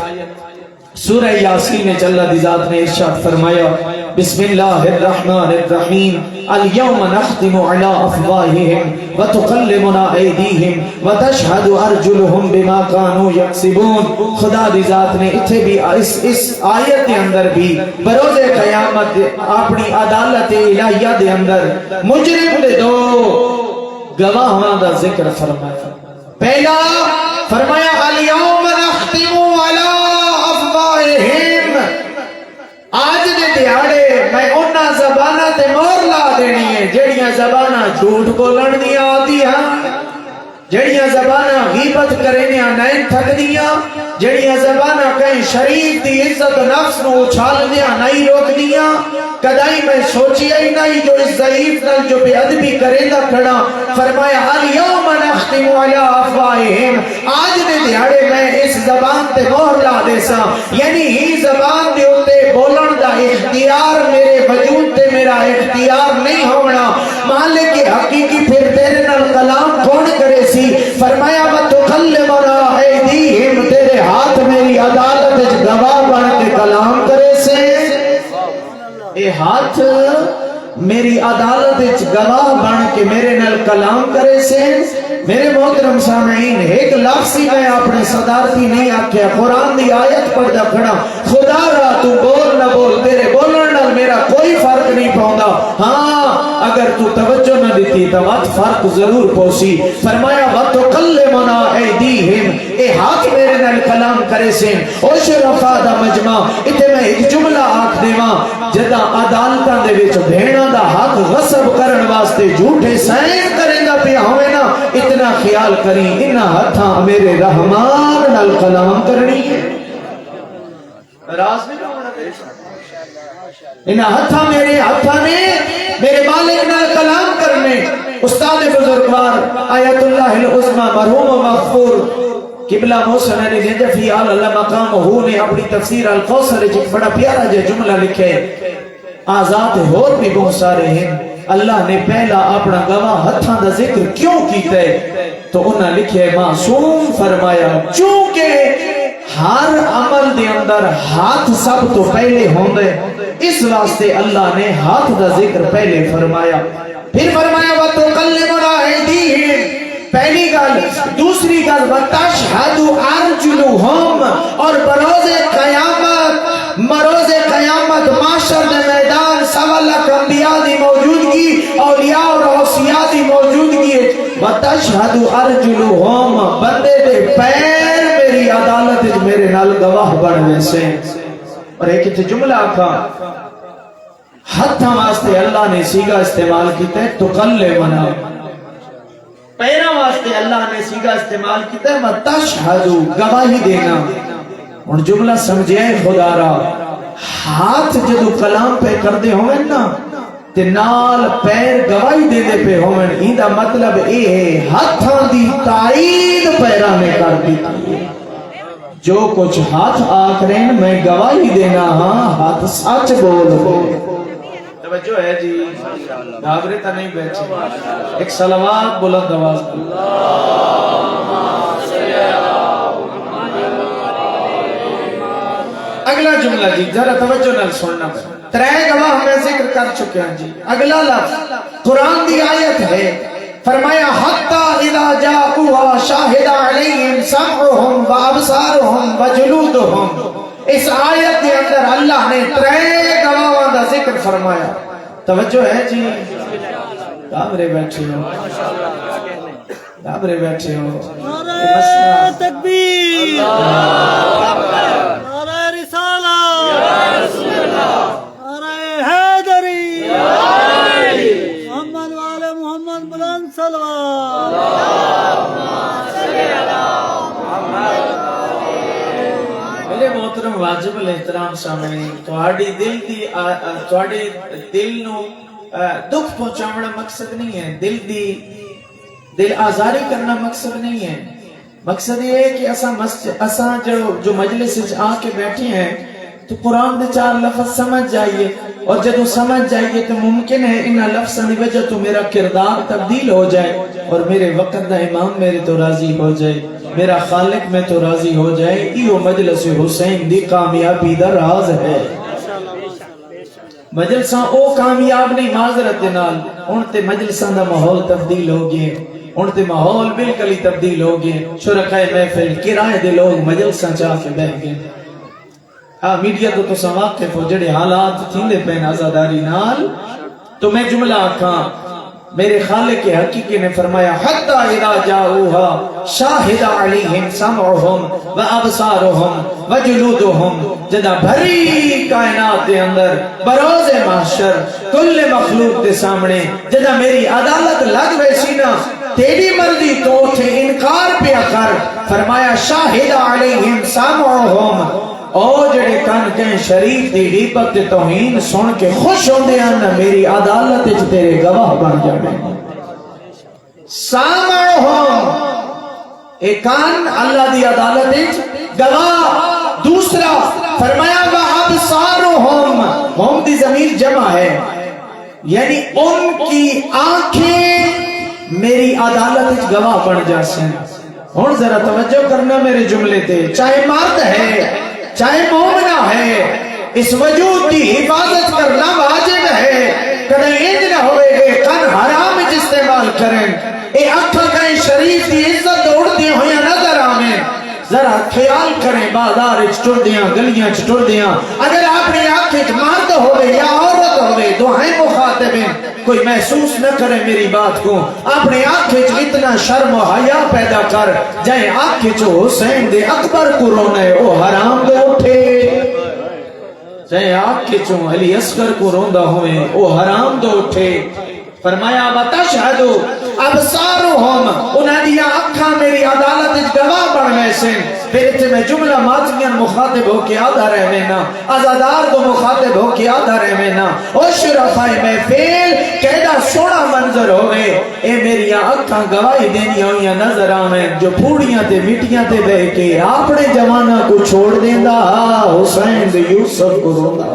سورہ یاسین میں اللہ دی ذات نے ارشاد فرمایا بسم اللہ الرحمن الرحیم اليوم نختم على افواہہم وتکلمنا ایدیہم وتشہد ارجلہم بما كانوا یکسبون خدا دی ذات نے اتھے بھی اس آیت کے اندر بھی بروز قیامت اپنی عدالت الہیہ دے اندر مجرم دے دو گواہاں دا ذکر فرمایا پہلا فرمایا اليوم نختم على افواہہم آج دے دیاڑے میں انہاں زبانہ تے مور لا دینی ہے جڑیاں زبانہ جھوٹ بولن دی آتی ہیں جڑیاں زباناں غیبت کرینیاں نہیں تھکدیاں، جڑیاں زباناں کہیں شریف دی عزت نفس نو اچھالدیاں نہیں روکدیاں، کدائی میں سوچی ہی نہیں جو اس ضعیف نال جو بے ادبی کرے دا کھڑا، فرمایا الیوم نختم علی افواہہم، آج دے دیہاڑے میں اس زبان تے مہر لا دے سا، یعنی ہی زبان دے اوتے بولن دا اختیار میرے وجود تے میرا اختیار نہیں ہونا، مالک حقیقی پھر تیرے نال کلام کون کرے سی؟ فرمایا وَتُكَلِّمُنَا أَيْدِيهِمْ، تیرے ہاتھ میری عدالت وچ گواہ بن کے کلام کرے سے، اے ہاتھ میری عدالت وچ گواہ بن کے میرے نال کلام کرے سے۔ میرے محترم سامعین، ایک لفظ ہی میں اپنے صدارتی نہیں آکھیا، قرآن دی آیت پڑھدا کھڑا، خدا را تو بول نہ بول، تیرے بولن نال میرا کوئی فرق نہیں پاؤندا، ہاں اگر تو توجہ نہ دیتی تو وقت فرق ضرور پوسی۔ فرمایا وَتُكَلِّمُنَا أَيْدِيهِمْ، اے ہاتھ میرے نال کلام کرے سے۔ او شرفا دا مجمع، اتنے میں ایک جملہ آکھ دیواں، جدا عدالتاں دے وچ بھیڑاں دا حق غصب کرن واسطے جھوٹے سائن کریں گا پیا ہوئے نا، اتنا خیال کریں انہاں ہتھاں میرے رحمان نال کلام کرنی ہے، راز نہیں ہونا دے، انہاں ہتھاں میرے ہتھاں نے میرے مالک نال کلام کرنے۔ استاد بزرگوار آیت اللہ العظمی مرحوم و مغفور قبلہ محسن علی نجفی اللہ مقام ہو نے اپنی تفسیر القوثر ایک بڑا پیارا جملہ لکھے، آزاد اور بھی بہت سارے ہیں، اللہ نے پہلا اپنا گواہ ہتھاں دا ذکر کیوں کیتا ہے تو انہاں لکھے معصوم فرمایا چونکہ ہر عمل دے اندر ہاتھ سب تو پہلے ہوندے، اس واسطے اللہ نے ہاتھ دا ذکر پہلے فرمایا، پھر فرمایا وَتُكَلِّمُنَا أَيْدِيهِمْ، پہلی گل، دوسری گل وَتَشْهَدُ أَرْجُلُهُمْ، اور بروز قیامت معاشر دے میدان سوا لاکھ انبیاء دی موجودگی، اولیاء اور اوصیاء دی موجودگی، وَتَشْهَدُ أَرْجُلُهُمْ، بندے دے پیر میری عدالت میرے نال گواہ بن ویسے۔ اور ایک اتنے جملہ آکھا ہتھاں واسطے اللہ نے سیگا استعمال کیتا ہے تُكَلِّمُنَا، پیروں واسطے اللہ نے سیگا استعمال کیتا ہے وَتَشْهَدُ، گواہی دینا۔ اور جملہ سمجھے خدا را، ہاتھ جدو کلام پہ کر دے ہوئے نا تے نال پیر گواہی دے دے پہ ہوئے، ان دا مطلب اے ہے ہاتھاں دی تائید پیروں نے کر دی، جو کچھ ہاتھ آکھرین میں گواہی دینا، ہاں ہاتھ سچ بول دے۔ توجہ ہے جی، گھابرے تا نہیں بیٹھے، ایک صلوات بلند آواز اگلا جملہ جی ذرا توجہ نال سننا، ترے گواہ میں ذکر کر چکے ہیں جی، اگلا لفظ قرآن دی آیت ہے، فرمایا حتی اذا جاءوا شاہد علیہم سمعہم وابصارہم وجلودہم، اس آیت کے اندر اللہ نے ترے گواہاں دا ذکر فرمایا۔ توجہ ہے جی، گھابرے بیٹھے ہو، گھابرے بیٹھے ہو، نعرہ تکبیر، نعرہ رسالہ، نعرہ حیدری، محمد وآل محمد بلند صلوات۔ میرے محترم واجب الاحترام سامنے تواڈی دل نو دکھ پہنچاونا مقصد نہیں ہے، دل آزاری کرنا مقصد نہیں ہے، مقصد یہ ہے کہ اساں جو مجلس آ کے بیٹھے ہیں تو قرآن دے چار لفظ سمجھ جائیے، اور جب سمجھ جائیے تو ممکن ہے ان لفظوں کی وجہ تو میرا کردار تبدیل ہو جائے اور میرے وقت دا امام میرے تو راضی ہو جائے، میرا خالق میں تو راضی ہو جائے۔ ایو مجلس حسین دی کامیابی دا راز ہے۔ مجلساں او کامیاب نہیں معذرت نال، ان تے مجلساں دا ماحول تبدیل ہو گئے، ان تے ماحول بالکل ہی تبدیل ہو گئے، شرکائے محفل کرائے دے لوگ مجلساں چاہ کے بیٹھ گئے۔ ہاں میڈیا تو تو واقف ہو جڑے حالات تھیندے پین آزاداری نال، تو میں جملہ آکھاں میرے خالق حقیقی نے فرمایا حتی اذا جاؤہا شاہد علیہم سمعہم و ابصارہم و جلودہم، جدہ بھری کائنات دے اندر بروز محشر کل مخلوق دے سامنے جدہ میری عدالت لگ ویسی نا تیری مرضی تو تھے انکار پہ کر، فرمایا شاہد علیہم سمعہم، او جڑے کن کہیں شریف دی غیبت تے توہین سن کے خوش ہوندے ہیں میری عدالت وچ تیرے گواہ بن جانے۔ سامعہم، ایک کان اللہ دی عدالت وچ گواہ، دوسرا فرمایا وابصارہم، ہم دی ضمیر جمع ہے یعنی ان کی آنکھیں میری عدالت وچ گواہ بن جاسیں۔ ہن ذرا توجہ کرنا میرے جملے تے، چاہے مرد ہے چاہے مومنہ ہے، اس وجود کی حفاظت کرنا واجب ہے، کہیں انج نہ ہوئے گے کن حرام استعمال کریں، اے اکھا کہیں شریف کی عزت اڑتی ہوئی نظر آمیں، ذرا خیال کریں بازار چٹر دیاں گلیاں چٹر دیاں، اگر اپنی آنکھ مرد ہوئے یا عورت ہوئے دعائیں مخاطبیں کوئی محسوس نہ کرے میری بات کو، اپنے آنکھ اتنا شرم و حیا پیدا کر جائے آنکھ حسین دے اکبر کو رونے او حرام دے اٹھے، جائے آنکھ علی اصغر کو روندہ ہوئے او حرام دے اٹھے۔ فرمایا وَتَشْهَدُ أَبْصَارُهُمْ، انہاں دیا اکھاں میری عدالت گواہ بن گئے سن۔ پھر اتنے میں جملہ ماضیان مخاطب ہو کے آدھا رہے نا، ازادار کو مخاطب ہو کے آدھا رہے نا، او شرفائی محفل کیڑا سونا منظر ہوئے، اے میری اکھاں گواہی دینی ہوئیاں نظر آمیں، جو پھوڑیاں تے مٹیاں تے بہ کے اپنے جوانہ کو چھوڑ دیندہ حسین دے یوسف کو روندہ،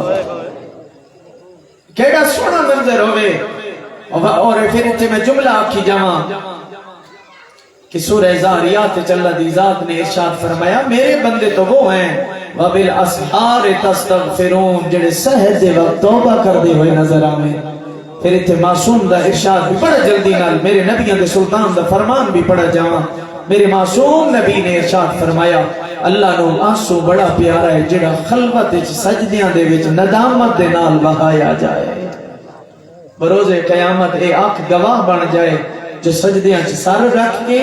کیڑا سونا منظر ہوئے۔ اور پھر اتنے میں جملہ آکھی جاواں کہ سورہ زاریات چلہ دی ذات نے ارشاد فرمایا میرے بندے تو وہ ہیں وَبِالْأَسْحَارِ تَسْتَغْفِرُونَ، جڑے سحر دے وقت توبہ کر دے ہوئے نظر آمیں۔ پھر اتنے معصوم دا ارشاد بھی پڑھا جلدی نال، میرے نبیاں دے سلطان دا فرمان بھی پڑھا جاواں، میرے معصوم نبی نے ارشاد فرمایا اللہ نو آنسو بڑا پیارا ہے جڑا خلوت سجدیاں دے وچ ندامت دے نال بہایا جائے، بروز قیامت اے آنکھ گواہ بن جائے جو سجدیاں سر رکھ کے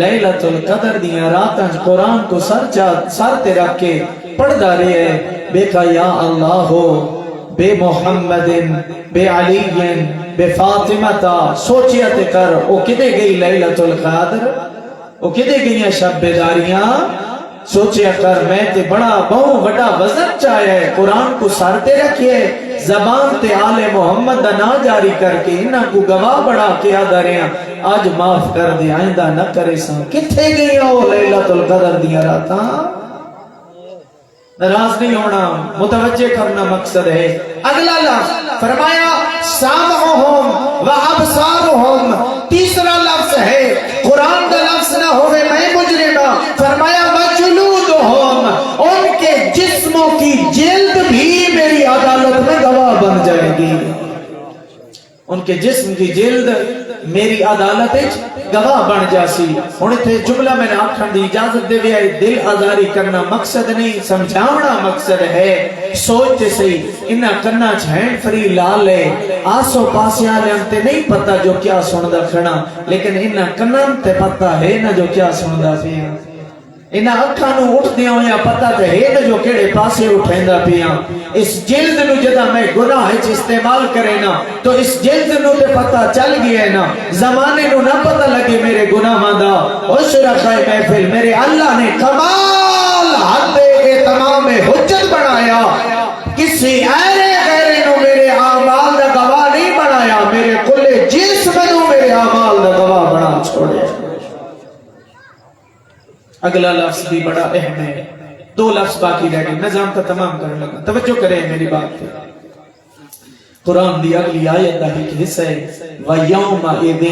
لیلۃ القدر دیاں راتاں قرآن کو سر تے رکھ کے پڑھدا رہے بے کا یا اللہ بے محمد بے علی بے فاطمہ، سوچیا تے کر او کدے گئی لیلۃ القدر، او کدے گئی شب بیداریاں، سوچیا کر میں تے بڑا بہو بڑا وزن چاہے قرآن کو سر تے رکھئے، زبان تے آل محمد دا نا جاری کر کے انہاں کو گواہ بڑھا کے آدھا رہے ہیں آج معاف کر دے آئندہ نہ کرے ساں، کتھے گئی ہو لیلۃ القدر دیا راتاں؟ ناراض نہیں ہونا، متوجہ کرنا مقصد ہے۔ اگلا لفظ فرمایا سامعہم و ابصارہم، تیسرا لفظ ہے قرآن کا لفظ نہ ہوئے میں مجرمہ، فرمایا وجلودہم، ان کے جسموں کی جلد بھی میری عدالت میں گواہ بن جائے گی، ان کے جسم کی جلد میری عدالت گواہ بن جاسی۔ انہیں تھے جملہ میں نے آکھن دی اجازت دے گیا، دل آزاری کرنا مقصد نہیں، سمجھاونا مقصد ہے۔ سوچتے سہی انہاں کنہ چھین فری لالے آسو پاسے آلے انتے نہیں پتا جو کیا سندا کھڑا، لیکن انہاں کنہ تے پتا ہے نا جو کیا سندا پیا، انہاں اکھاں نو اٹھ دیاں ہویا پتا تے ہے نا جو کیڑے پاسے اٹھیندا پیا۔ اس جلد نو جدا میں گناہ وچ استعمال کرے نا تو اس جلد نو تے پتا چل گیا ہے نا، زمانے نو نہ پتا لگے میرے گناہاں دا۔ او شرکائے محفل، میرے اللہ نے کمال حد تمام حجت بنایا، کسی ایرے غیرے نو میرے اعمال دا گواہ نہیں بنایا، میرے کل جسم نو میرے اعمال دا گواہ بنا چھوڑے۔ اگلا لفظ بھی بڑا اہم ہے، دو لفظ باقی رہ گئے، نظام کا تمام کرنے لگا، توجہ کریں میری بات پہ۔ قرآن دی اگلی آیت دا ایک حصہ ہے وَيَوْمَئِذٍ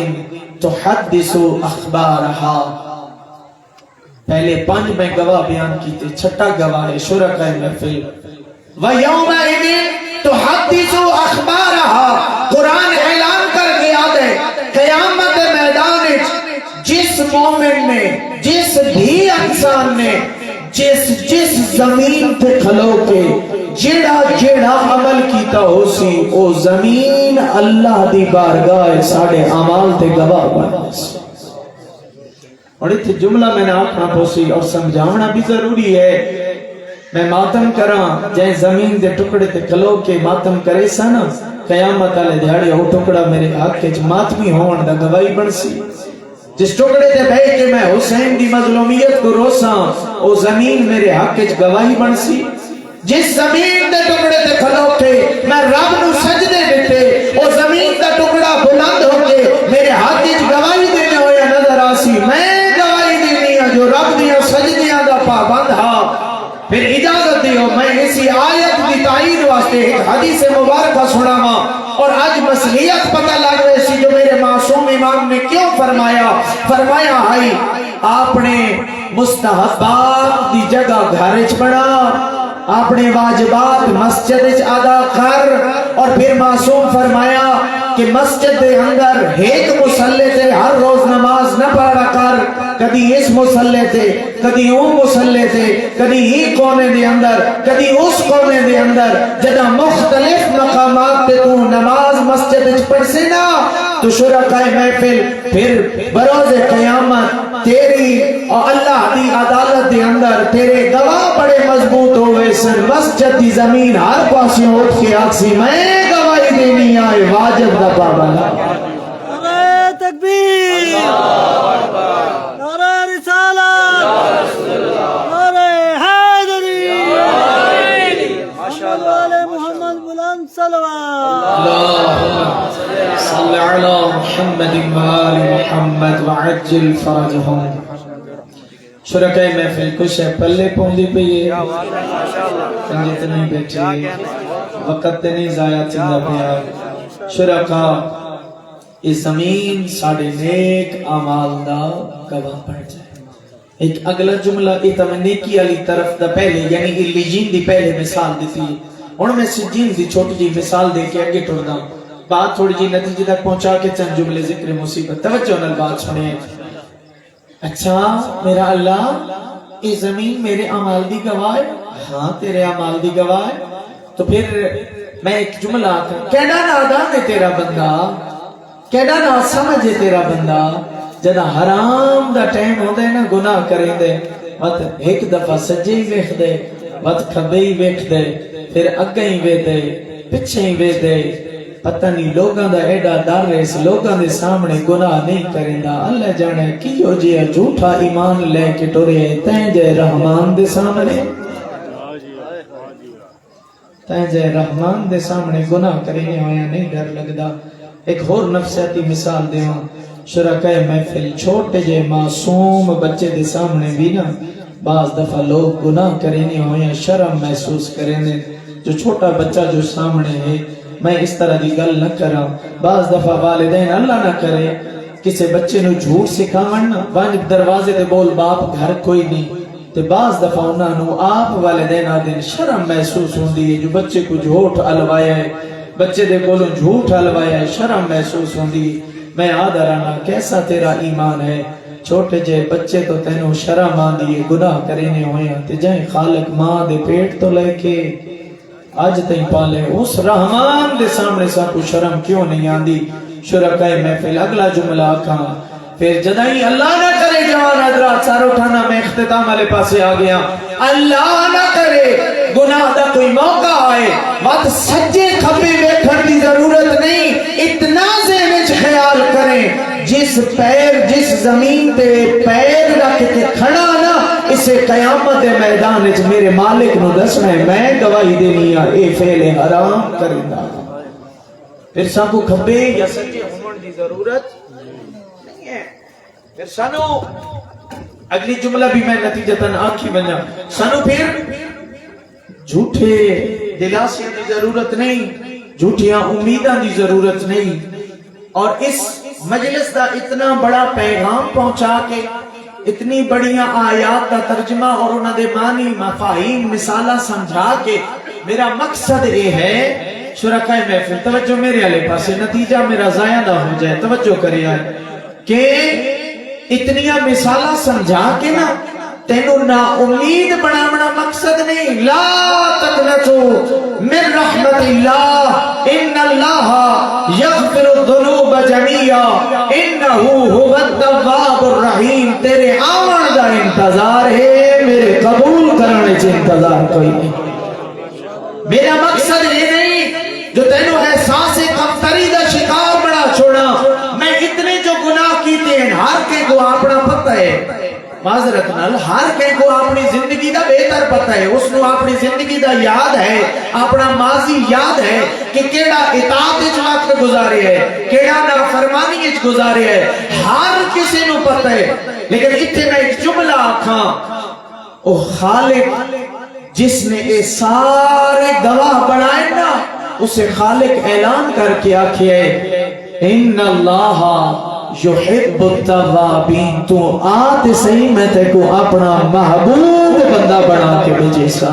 تُحَدِّثُ أَخْبَارَهَا، پہلے 5 میں گواہ بیان کیتے، چھٹا گواہ ہے شرکائے محفل۔ وَيَوْمَئِذٍ تُحَدِّثُ أَخْبَارَهَا، قرآن اعلان کر کے آدھے قیامت میدان جس مومن نے، جس بھی انسان نے، جس زمین تے کھلو کے جیڑا جیڑا عمل کیتا ہو سی او زمین اللہ دی بارگاہ ساڑے عمال تے گواہ بن سی. اور اتھے جملہ میں نے آکھنا پوسی اور سمجھاونا بھی ضروری ہے. میں ماتم کراں جائیں زمین دے ٹکڑے تے کھلو کے ماتم کرے سا نا قیامت والے دیہاڑے او ٹکڑا میرے حق وچ ماتمی ہون دا گواہی بن سی. جس ٹکڑے تے بیٹھ کے میں حسین دی مظلومیت کو روساں او زمین میرے حق وچ گواہی بن سی. جس زمین دے ٹکڑے تے کھلو کے میں رب نو سجدے دیتے او زمین دا ٹکڑا بلند ہو کے میرے حق وچ گواہی دینے ہویا نظر آسی. میں گواہی دینی ہاں جو رب دیاں سجدیاں دا پابند ہا. پھر اجازت دیو میں اسی آیت دی تائید واسطے ایک حدیث مبارکہ سناواں اور آج مسئلیت پتہ لگ رہے سی جو میرے معصوم امام نے کیوں فرمایا ہے آپ نے مستحبات دی جگہ گھر وچ بنا اپنے واجبات مسجد وچ ادا کر. اور پھر معصوم فرمایا کہ مسجد دے اندر ایک مصلی تے ہر روز نماز نہ پڑھا کر. کدی اس مصلی تے کدی او مصلی تے کدی ہی کونے دے اندر کدی اس کونے دے اندر جدا مختلف مقامات تے تو نماز مسجد وچ پڑھ سے نا تو شرکائے محفل پھر بروز قیامت تیری اور اللہ دی عدالت دے اندر تیرے گواہ بڑے مضبوط ہوئے سن. مسجد دی زمین ہر پاسے اٹھ کے آکسی میں گواہی دینی آئے واجب دا پابند. نعرہ تکبیر، نعرہ رسالت، نعرہ حیدری، محمد بلند صلوات. اللہم صلی علی محمد وآل محمد وعجل فرجہم. شرکائے محفل کچھ ہے پلے پوندی پہ یہ کنجے تے نہیں بیٹھے وقت تے نہیں ضائع چندہ پیا. شرکا اس زمین ساڑے نیک اعمال دا گواہ پڑ جائے. ایک اگلا جملہ اتم نیکی علی طرف دا پہلے یعنی علیجین دی پہلے مثال دیتی اور میں سجین دی چھوٹی جی مثال دے کے اگے ٹر دا بات تھوڑی جی نتیجے تک پہنچا کے چند جملے ذکر مصیبت توجہ نال بات سنے. اچھا میرا اللہ یہ زمین میرے اعمال دی گواہ ہے. ہاں تیرے اعمال دی گواہ ہے. تو پھر میں ایک جملہ آتا کیڑا نادان ہے تیرا بندہ کیڑا نا سمجھے تیرا بندہ جدا حرام دا ٹائم ہوتا ہے نا گناہ کریں دے وقت ایک دفعہ سجے ہی ویکھ دے وقت کھبے ہی ویکھ دے پھر اگے ہی وے دے پچھے ہی وے دے پتہ نہیں لوگاں دا ایڈا ڈر ریس لوگاں دے سامنے گناہ نہیں کریں دا. اللہ جانے کی ہو جی جھوٹا ایمان لے کے ٹورے تین جے رحمان دے سامنے تین جے رحمان دے سامنے گناہ کرنے ہویا نہیں ڈر لگدا. ایک اور نفسیاتی مثال دیواں شرکائے محفل چھوٹے جے معصوم بچے دے سامنے بھی نا بعض دفعہ لوگ گناہ کرنے ہویا شرم محسوس کرنے. جو چھوٹا بچہ جو سامنے ہے میں اس طرح دی گل نہ کراں. بعض دفعہ والدین اللہ نہ کرے کسی بچے نو جھوٹ سکھاون نا وانج دروازے تے بول باپ گھر کوئی نہیں تے بعض دفعہ انہاں نو آپ والدین آدن شرم محسوس ہوندی ہے جو بچے کو جھوٹ الوایا ہے بچے دے کولوں جھوٹ الوایا ہے شرم محسوس ہوندی. میں آدھا رہنا کیسا تیرا ایمان ہے چھوٹے جے بچے تو تینوں شرم آندی ہے گناہ کرنے ہویا تے جائیں خالق ماں دے پیٹ تو لے کے آج تین پالے اس رحمان دے سامنے سا کو شرم کیوں نہیں آندی. شرکائے محفل اگلا جملہ آکھاں پھر جدائیں اللہ نہ کرے جوان حضرات سار اٹھانا میں اختتام والے پاسے آ گیا. اللہ نہ کرے گناہ دا کوئی موقع آئے وقت سجے کھپے بیٹھن دی ضرورت نہیں. اتنا ذہن وچ خیال کریں جس پیر جس زمین تے پیر رکھ کے کھڑا نا اسے قیامت دے میدان وچ میرے مالک نو دسنا ہے میں گواہی دینی ہے اے فعل حرام کریندا. پھر سانکو کھبے یا سجے ہون دی ضرورت نہیں ہے. پھر سانو اگلی جملہ بھی میں نتیجتاً آنکھی بنا سانو پھر جھوٹے دلاسیاں دی ضرورت نہیں جھوٹیاں امیداں دی ضرورت نہیں. اور اس مجلس دا اتنا بڑا پیغام پہنچا کے اتنی بڑیاں آیات کا ترجمہ اور انہوں نے معنی مفاہیم مثالہ سمجھا کے میرا مقصد یہ ہے شرکائے محفل توجہ میرے علیہ پاسے نتیجہ میرا ضائع نہ ہو جائے توجہ کرے آئے کہ اتنیاں مثالہ سمجھا کے نا تینو نا امید بناونا مقصد نہیں. لا تقنطوا من رحمت اللہ ان اللہ یغفر الذنوب جميعا انہ هو التواب الرحیم. تیرے آمن دا انتظار ہے، میرے قبول کرنے سے انتظار کوئی نہیں. میرا مقصد یہ نہیں جو تینو احساس کمتری دا شکار بنا چھوڑا. میں اتنے جو گناہ کیتے ہیں ہر کے کو اپنا پتہ ہے، معذرت نال ہر کے کو اپنی زندگی دا بہتر پتہ ہے. اس نو اپنی زندگی دا یاد ہے، اپنا ماضی یاد ہے کہ کیڑا اطاعت وچ وقت گزارے ہے، کیڑا نافرمانی وچ گزارے ہے، ہر کسی نو پتہ ہے. لیکن اتنے میں ایک جملہ آکھاں، او خالق جس نے اے سارے گواہ بنائے نا، اسے خالق اعلان کر کے آکھے ان اللہ یحب التوابین. تو آتے صحیح میں تے کو اپنا محبوب بندہ بنا کے بھیجے سا.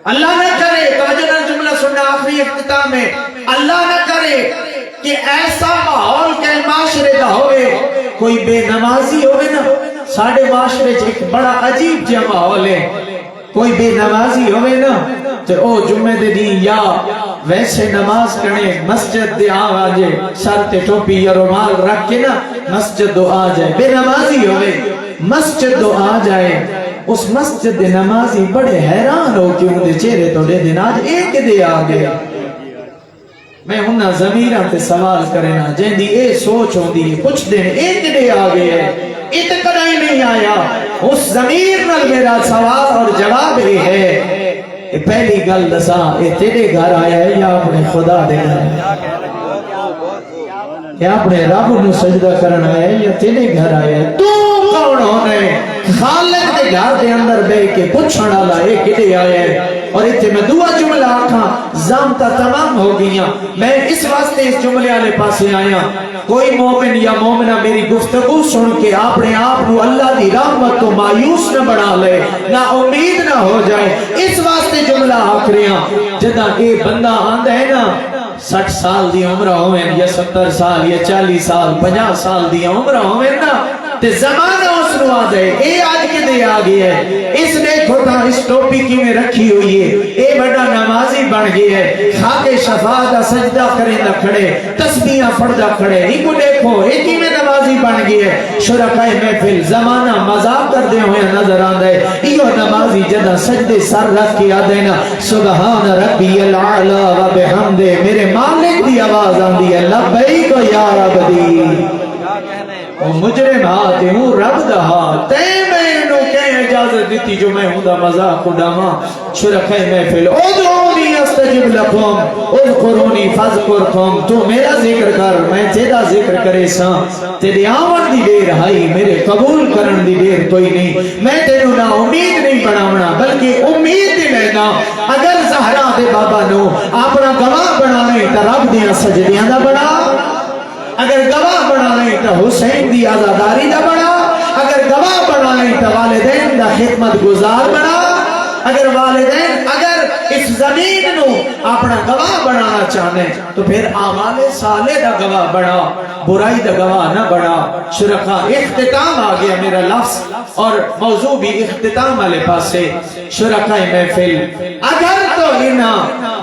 اللہ نہ کرے، توجہ نہ جملہ سننا آخری اختتام میں، اللہ نہ کرے کہ ایسا ماحول کے معاشرے دا ہوئے کوئی بے نمازی ہوئے نا. ساڑھے معاشرے ایک بڑا عجیب جا ماحول ہے. کوئی بے نمازی ہوئے نا تو او جمعہ دے دین یا ویسے نماز کرنے مسجد دے آجے، سر تے ٹوپی یا رومال رکھ کے نا مسجد دو آ جائے. بے نمازی ہوئے مسجد دو آ جائے. اس مسجد دے نمازی بڑے حیران ہو کہ ان دے چہرے تو دے دن آج ایک دے آگے. میں انہاں ضمیراں تے سوال کرنا جن دی اے سوچ ہوندی ہے کچھ دن ایک دے آگے ہے، اتنا ہی نہیں آیا. اس ضمیر نال میرا سوال اور جواب یہ ہے، پہلی گل دسا یہ تیرے گھر آیا ہے یا اپنے خدا دے گھر آیا ہے، یا اپنے رب نو سجدہ کرنا ہے یا تیرے گھر آیا ہے؟ تو کون ہونے خالق دے گھر دے اندر بے کے پوچھنا والا اے کدے آیا ہے. اور اتنے میں دعا جملہ آکھاں زامتہ تمام ہو گئیاں. میں اس واسطے اس جملے والے پاسے آیا، کوئی مومن یا مومنہ میری گفتگو سن کے اپنے آپ کو اللہ دی رحمت تو مایوس نہ بنا لے، نہ امید نہ ہو جائے. اس واسطے جملہ آکھریاں جدہ اے بندہ آندہ ہے نا 60 سال دی عمرہ ہوئے یا 70 سال یا 40 سال 50 سال دی عمرہ ہوئے نا تے زمانہ اس نو آ دے اے آج کے دے آگی ہے. اس نے کھوٹا اس ٹوپی کی میں رکھی ہوئی ہے، اے بڑا نمازی بن گئی ہے، خاک شفاعت سجدہ کریں نہ کھڑے، تسبیحاں پڑھدا کھڑے. ان کو دیکھو اے کی میں نمازی بن گئی ہے. شرکائے محفل زمانہ مذاق کر دے ہوئے نظر آندہ ہے. ایو نمازی جدہ سجدے سر رکھ کے آدھینا سبحان ربی العالی و بحمدے، میرے مالک دی آواز آندی ہے لبیک یا رب دی. او مجرم ہاتھ ہوں رب دہا تے میں انہوں کہیں اجازت دیتی جو میں ہوں دا مذاق اڈاما. شرکائے محفل ادعونی استجب لکم اذکرونی فذکرکم. تو میرا ذکر کر میں تیرا ذکر کرے ساں. تیرے آمن دی دیر ہائی میرے قبول کرن دی دیر کوئی نہیں. میں تیروں نہ امید نہیں بناونا بلکہ امید دی لینا. اگر زہرا دے بابا نو اپنا گواہ بنانے تا رب دیاں سجدیاں دا بنا، اگر گواہ بنانے تا حسین دی آزاداری دا بنا، اگر گواہ بنانے تا والدین دا خدمت گزار بنا، اگر والدین اگر اس زمین نو اپنا گواہ بنانا چاہنے تو پھر اعمال صالح دا گواہ بنا، برائی دا گواہ نہ بنا. شرکا اختتام آ گیا میرا لفظ اور موضوع بھی اختتام والے پاسے. شرکائے محفل اگر تو انہاں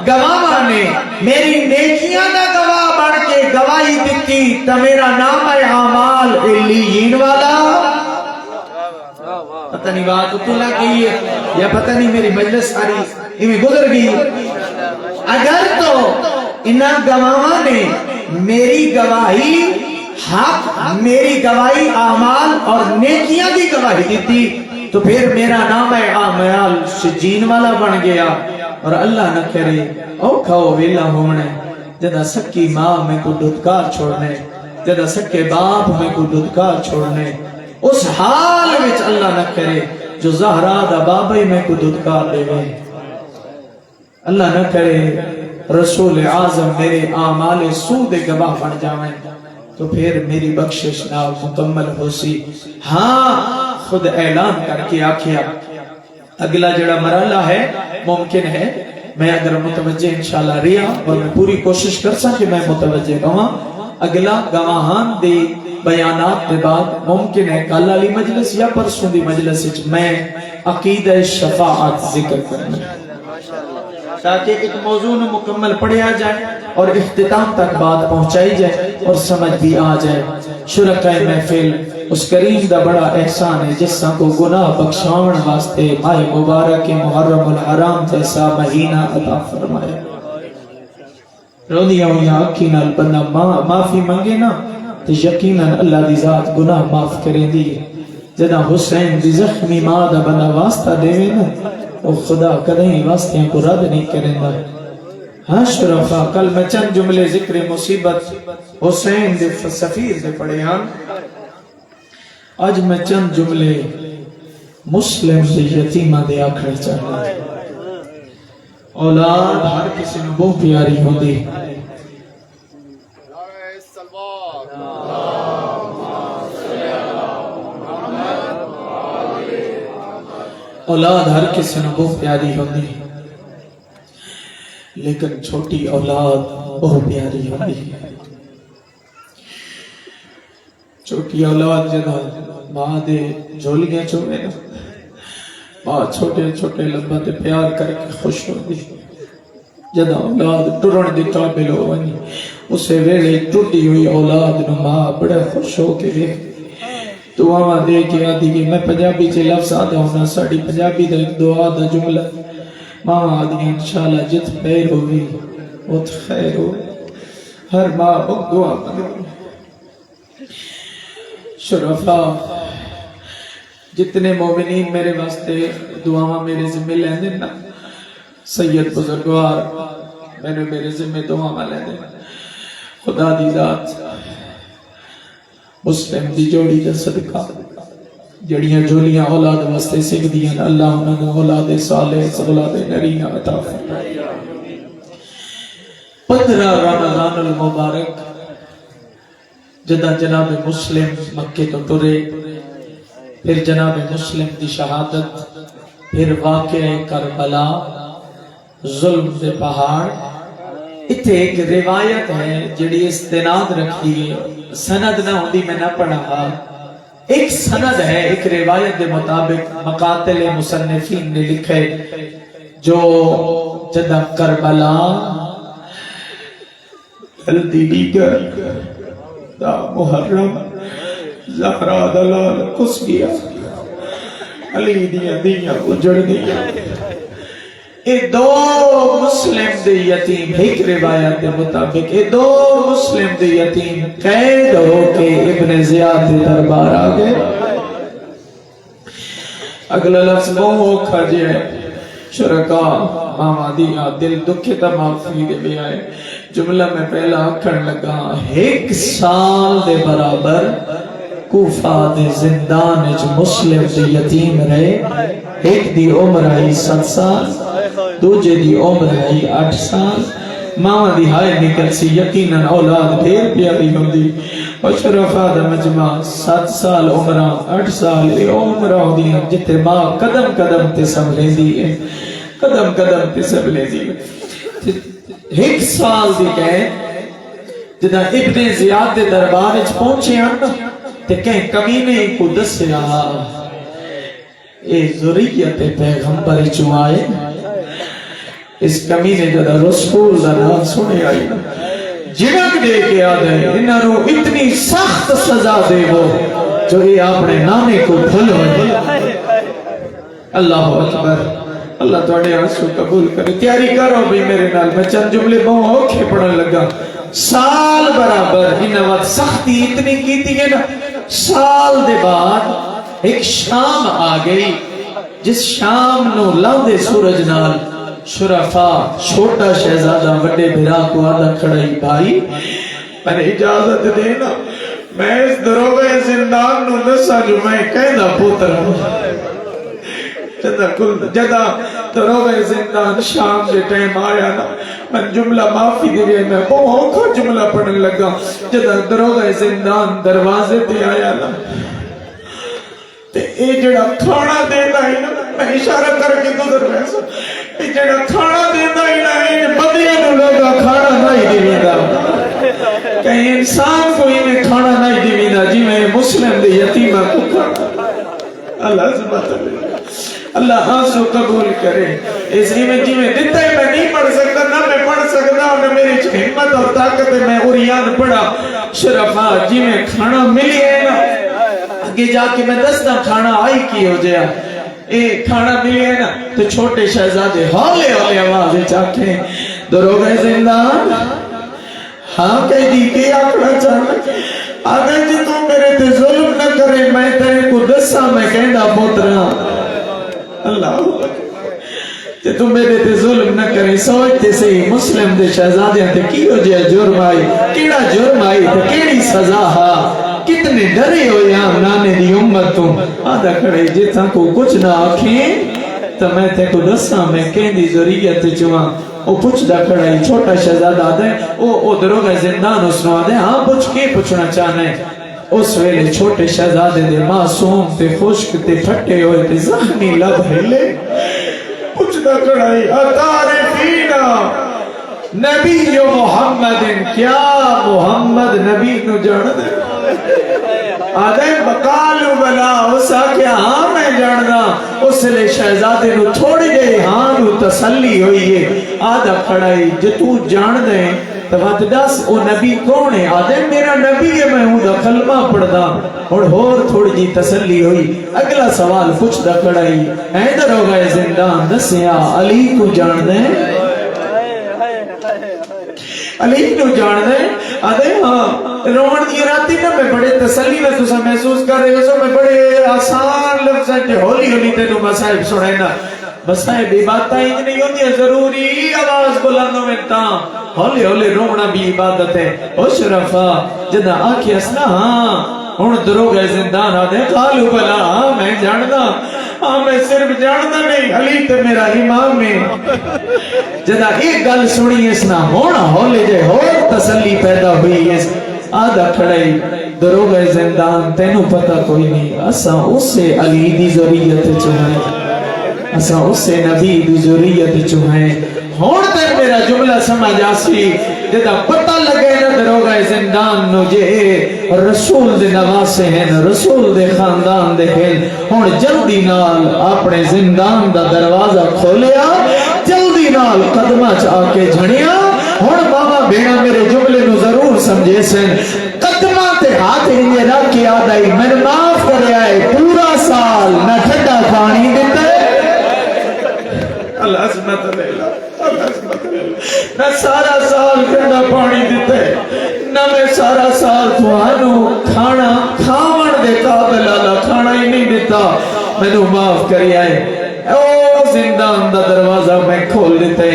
گواہ نے میری نیکیاں دا گواہ بن کے گواہی دیتی تو میرا نام ہے اعمال علیین والا. پتہ نہیں بات تو لگ گئی ہے یا پتہ نہیں میری مجلس ساری میں گزر گئی. اگر تو انہاں گواہاں نے میری گواہی حق، میری گواہی اعمال اور نیکیاں دی گواہی دیتی تو پھر میرا نام ہے اعمال سجین والا بن گیا. اور اللہ نہ کرے او کھاؤ ویلا ہونے جدہ سکی ماں میں کو دودکار چھوڑنے، جدہ سکے باپ میں کو دودکار چھوڑنے، اس حال وچ اللہ نہ کرے جو زہرا دا بابے میں کو دودکار دے گئے. اللہ نہ کرے رسول اعظم میرے اعمال سود گواہ بن جائیں تو پھر میری بخشش نہ مکمل ہو سی. ہاں خود اعلان کر کے آکھیا اگلا جڑا مرحلہ ہے ممکن ہے میں اگر متوجہ انشاءاللہ رہا اور میں پوری کوشش کر سا کہ میں متوجہ گواں. اگلا گواہان دے بیانات کے بعد ممکن ہے کل والی مجلس یا پرسوں دی مجلس وچ میں عقیدہ شفاعت ذکر کرنا تاکہ ایک موضوع نو مکمل پڑھیا جائے اور اختتام تک بات پہنچائی جائے اور سمجھ بھی آ جائے. شرکاء محفل اس کریم دا بڑا احسان ہے جس کو گناہ بخشاون واسطے ماہ مبارک محرم الحرام جیسا مہینہ عطا فرمایا. روندیاں ہوئی آنکھیں نال بندہ معافی منگے نا تو یقیناً اللہ دی ذات گناہ معاف کریں دی. جدا حسین دی زخمی ماں دا بندہ واسطہ دے نا وہ خدا کدیں واسطیاں کو رد نہیں کریں گا. ہاں شرفا کل میں چند جملے ذکر مصیبت حسین دے سفیر دے پڑھے ہاں. آج میں چند جملے مسلم دے یتیمہ دے آکھڑے چاہتا. اولاد ہر کسی نے بہت پیاری ہوندی. اولاد ہر کسی نے بہت پیاری ہوندی لیکن چھوٹی اولاد بہت پیاری ہوندی. چھوٹی اولاد جدا ماں دے جھولیاں چوے نا ماں چھوٹے چھوٹے لمبا تے پیار کر کے خوش ہوندی. جدا اولاد ٹرن دی قابل ہونی اسے ویلے ٹوٹی ہوئی اولاد نو ماں بڑا خوش ہو کے ویکھ دعا دے کے آدھی کہ میں پنجابی چے لفظ آدھا ہونا ساڑی پنجابی دا ایک دعا دا جملہ ماں آدھی انشاءاللہ جت پیر ہوئی ات خیر ہو. ہر ماں بہت دعا کرو. شرفا جتنے مومنین میرے واسطے دعا میرے ذمہ لیندے نا سید بزرگوار میں نے میرے ذمہ دعا لیندے خدا دی ذات مسلم دی جوڑی دا صدقہ جڑیاں جولیاں اولاد واسطے سکھ دیاں اللہ انہوں نے اولاد صالح اولاد نرینہ عطا فرمائے. 15 رمضان المبارک جدا جناب مسلم مکے تو ٹرے پھر جناب مسلم دی شہادت پھر واقعہ کربلا ظلم دے پہاڑ. اتھے ایک روایت ہے جڑی استناد رکھی ہے سند نہ ہوندی میں نہ پڑھا. ایک سند ہے ایک روایت دے مطابق مقاتل مصنفین نے لکھے جو جدہ کربلا جلدی دیگر دا محرم زہرا دلال کس گیا علی دیا دیا اجڑ گیا. اے دو مسلم دے یتیم ایک روایت دے مطابق اے دو مسلم دے یتیم قید ہو کے ابن زیاد دے دربار آگئے. اگلا لفظ وہ کھجے شرکا ماما دیا دل دکھے تا معافی دے بھی آئے. جملہ میں پہلا اکھڑ لگا 1 سال دے برابر کوفہ دے زندان جو مسلم دے یتیم رہے. ایک دی عمر آئی 7 سال دوجہ دی عمر آئی 8 سال. ماں دی ہائے نکل سی یقیناً اولاد دیر پیاری ہوندی. اور شرفا دا مجمع 7 سال عمرہ 8 سال اے عمرہ ہوندی جتے ماں قدم قدم تے سب لے دی ہے قدم قدم تے سب لے دی. 1 سال دی کہے جدا ابن زیاد دے دربار اچ پہنچے ہیں تے کہیں کمینے کو دسیا اے ذریت پیغمبر چوائے. اس کمینے جدا رسول دا نام سنے آئی جنک دے کے آدھے انہاں نو اتنی سخت سزا دے وہ جو یہ اپنے نامے کو بھول ہوئے. اللہ اکبر. اللہ توڑے آنسو قبول کرے. تیاری کرو بھی میرے نال میں چند جملے بہت اوکھے پڑھن لگا. سال برابر انہاں وقت سختی اتنی کی تھی نا. سال دے بعد ایک شام آ گئی جس شام نو لاندے سورج نال شرفا چھوٹا شہزادہ وڈے بھرا کو آدھا کھڑائی بھائی میں نے اجازت دینا میں اس دروگے زندان نو نسا جو میں کہنا پوتر ہوں. جدا دروگے زندان شام دے ٹائم آیا نا میں جملہ معافی دے رہے میں بہت کو جملہ پڑھنے لگا. جدا دروگے زندان دروازے دے آیا نا تے اے جڑا کھانا دینا ہی نا میں اشارہ کر کے گزر رہا سا اے جڑا کھانا دینا ہی نا اے بدیاں نو لوگا کھانا نہیں دیویدہ. کہیں انسان کو انہیں کھانا نہیں دیویدہ اللہ سبحانہ اللہ آنسو قبول کرے. اس لیے میں جی میں دیتا ہے میں نہیں پڑھ سکتا نہ میں پڑھ سکتا نہ میری ہمت اور طاقت ہے. میں اوریان پڑھا شرفا جی میں کھانا ملی ہے نا آگے جا کے میں دستا کھانا آئی کی ہو جایا اے کھانا ملی ہے نا تو چھوٹے شہزادے ہولے ہولے آوازیں چاکھیں دروغہ زندان ہاں کہہ دی کہ آکڑا چاہنا آگے جی تو میرے تے ظلم نہ کرے میں تیرے کو دسا میں کہنا پوترا اللہ کہ تم میرے تے ظلم نہ کرے. سوچتے سے مسلم دے شہزادیاں تے کی ہو جائے جرم آئی کیڑا جرم آئی تے کیڑی سزا ہا کتنے ڈرے ہو یا نانے دی امت تم آدھا کھڑے جیتا کو کچھ نہ آکھیں تو میں تے کو دسا میں کہندی ضروریت چواں او پوچھ دا کھڑا ہی چھوٹا شہزادہ آدھے او دروغہ زندان اس نو آدھے ہاں پوچھ کے پوچھنا چاہنا ہے. اس ویلے چھوٹے شہزادے دے معصوم تے خشک تے پھٹے ہوئے تے زخمی لب ہلے پوچھ دا کھڑا ہی اتعرفینا نبی محمد کیا محمد نبی نو جان دے آدھے بقالو بلا اسا کیا ہاں میں جاندہ. اس لئے شہزادے نو تھوڑی دے ہاں نو تسلی ہوئی ہے. آدھا کھڑائی جو تو جان دے تو بات دس او نبی کون ہے آدھے میرا نبی ہے میں ہوں دا کلمہ پڑھدا اور تھوڑی جی تسلی ہوئی. اگلا سوال پوچھ دا کھڑائی ایدر ہو گئے زندان دسیا علی کو جان دے علی کو جان دے آدھے ہاں رومن دی راتی نا میں بڑے تسلی میں تسا محسوس کر رہے ہو میں بڑے آسان لفظ ہیں ہولی ہولی تینو مسائب سنائے نا مسائب عبادتہ اتنی ہوتی ہے ضروری آواز بلندوں میں تاں ہولی ہولی رومنا بھی عبادت ہے. او شرفا جدہ آنکھی اسنا ہاں ہون دروغہ زندان آدھے قالو بلا ہاں میں جاندہ ہاں میں صرف جاندہ نہیں علی تے میرا امام ہے. جدہ ایک گل سنی اسنا ہونا ہولے جے اور تسلی پیدا ہوئی ہے. آدھا کھڑائی دروغہ زندان تینو پتہ کوئی نہیں اسا اس سے علی دی ضروریت چوہائیں اسا اس سے نبی دی ضروریت چوہائیں. ہون تے میرا جملہ سمجھ آسی جدہ پتہ لگے نا دروغہ زندان نو جے رسول دے نواسے ہیں رسول دے خاندان دے ہیں. ہون جلدی نال اپنے زندان دا دروازہ کھولیا جلدی نال قدمہ چاہ کے جھڑیا. ہون بابا بینا میرے جملے نو ضرور سمجھے سن قدمہ تے ہاتھ انجے رکھ کے آدھائی میں معاف کرے آئے پورا سال نہ ٹھنڈا پانی دیتا ہے اللہ عظمت نہ سارا سال ٹھنڈا پانی دیتا ہے نہ میں سارا سال تھوانو کھانا کھاون دے قابل اللہ کھانا ہی نہیں دیتا. میں نو معاف کری آئے او زندان دا دروازہ میں کھول دیتے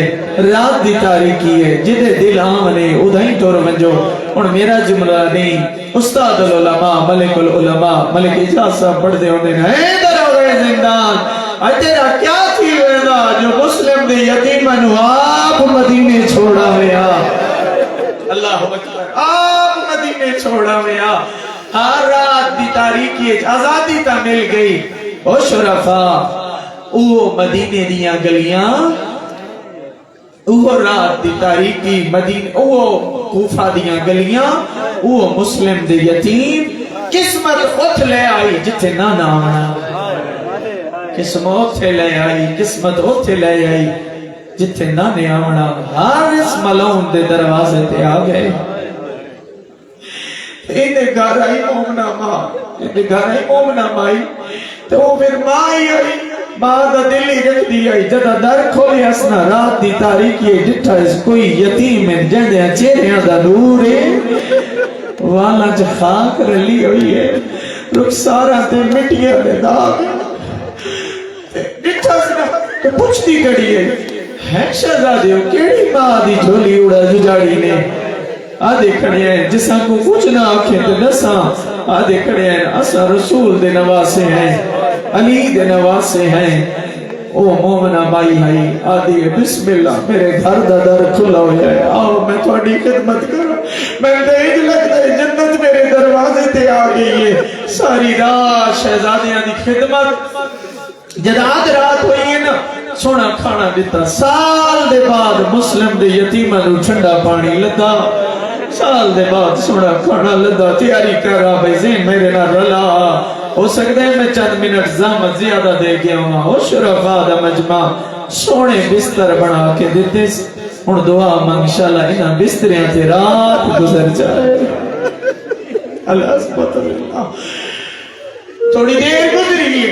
رات دی تاریکی ہے جدے دل آمنے ادھائیں تو رمجو. اور میرا جملہ نہیں استاد العلماء ملک العلماء ملک اجاز صاحب پڑھ دے ہونے اے دروغہ زندان تیرا کیا تھی ویدہ جو مسلم دے یتیمن آپ مدینے چھوڑا ہویا اللہ اکبر آپ مدینے چھوڑا ہویا. ہر رات دی تاریکی آزادی تا مل گئی. او شرفا او مدینے دیاں گلیاں او رات دی تاریکی مدینے او کوفہ دیاں گلیاں او مسلم دے یتیم قسمت اٹھ لے آئی جتے نانا آنا قسمت لے آئی قسمت اٹھے لے آئی جتے نانے آمنا حارس ملون دے دروازے تے آ گئے. انہیں گھر آئی مومنہ ماں انہیں گھر آئی مومنہ مائی تو وہ پھر مائی آئی ماں دا دلی رکھ دی آئی جدہ در کھولی اسنا رات دی تاریکی جٹھا اس کوئی یتیم ہے جندے چہریاں دا نور ہے والا جو خاک رلی ہوئی ہے رخسارہ تے مٹیاں دے داغ جٹھا سنا تو پوچھتی کڑی ہے شہزادے ہو کیڑی ماں دی جھولی اڑا ججاڑی نے آدھے کھڑے ہیں جسا کو کچھ نہ آکھیں تو نساں آدھے کھڑے ہیں اسا رسول دے نواسے ہیں علی دے نواسے ہیں. او مومنہ بائی ہائی آدھی ہے بسم اللہ میرے گھر دا در کھلا ہو جائے آؤ میں تھوڑی خدمت کروں میں دے لگتا ہے جنت میرے دروازے تے آ گئی ہے. ساری رات شہزادیاں دی خدمت جداد رات ہوئی ہے نا سونا کھانا دیتا. سال دے بعد مسلم دے یتیمہ نو ٹھنڈا پانی لدا سال دے بعد سونا کھانا لدا تیاری کر رہا بھائی زین میرے نہ رلا ہو سکتا ہے میں چند منٹ زحمت زیادہ دے گیا ہوں او شرفا دا مجمع سونے بستر بنا کے دیتے ہن دعا مانگ انشاءاللہ انہاں بستریاں تے رات گزر جائے اللہ اللہ تھوڑی دیر گزری گئی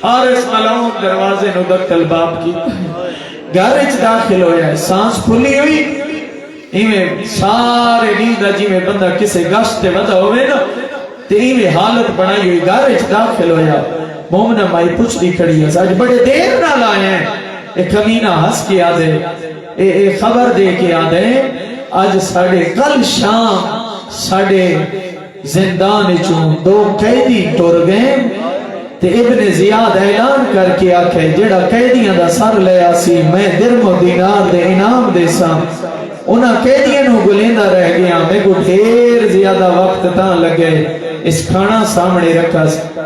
حارث ملعون دروازے نو دکل باپ کی گھر وچ داخل ہویا ہے سانس کھلی ہوئی ایویں سارے نیند جی میں بندہ کسے گشت تے ودا ہوئے نا تے ایویں حالت بنائی ہوئی گھر وچ داخل ہویا مومنہ مائی پوچھتی کھڑی ہے آج بڑے دیر نال آئے ہیں ایک کمینہ ہنس کے آدھے اے خبر دے کے آدھے آج ساڑھے کل شام ساڑھے زندان چوں 2 قیدی ٹر گئے تے ابن زیاد اعلان کر کے آکھے جڑا قیدیاں دا سر لے آسی میں درم و دینار دے انعام دے ساں انہاں قیدیاں نو گلیندہ رہ گیا میں کو ڈھیر زیادہ وقت تاں لگے اس کھانا سامنے رکھا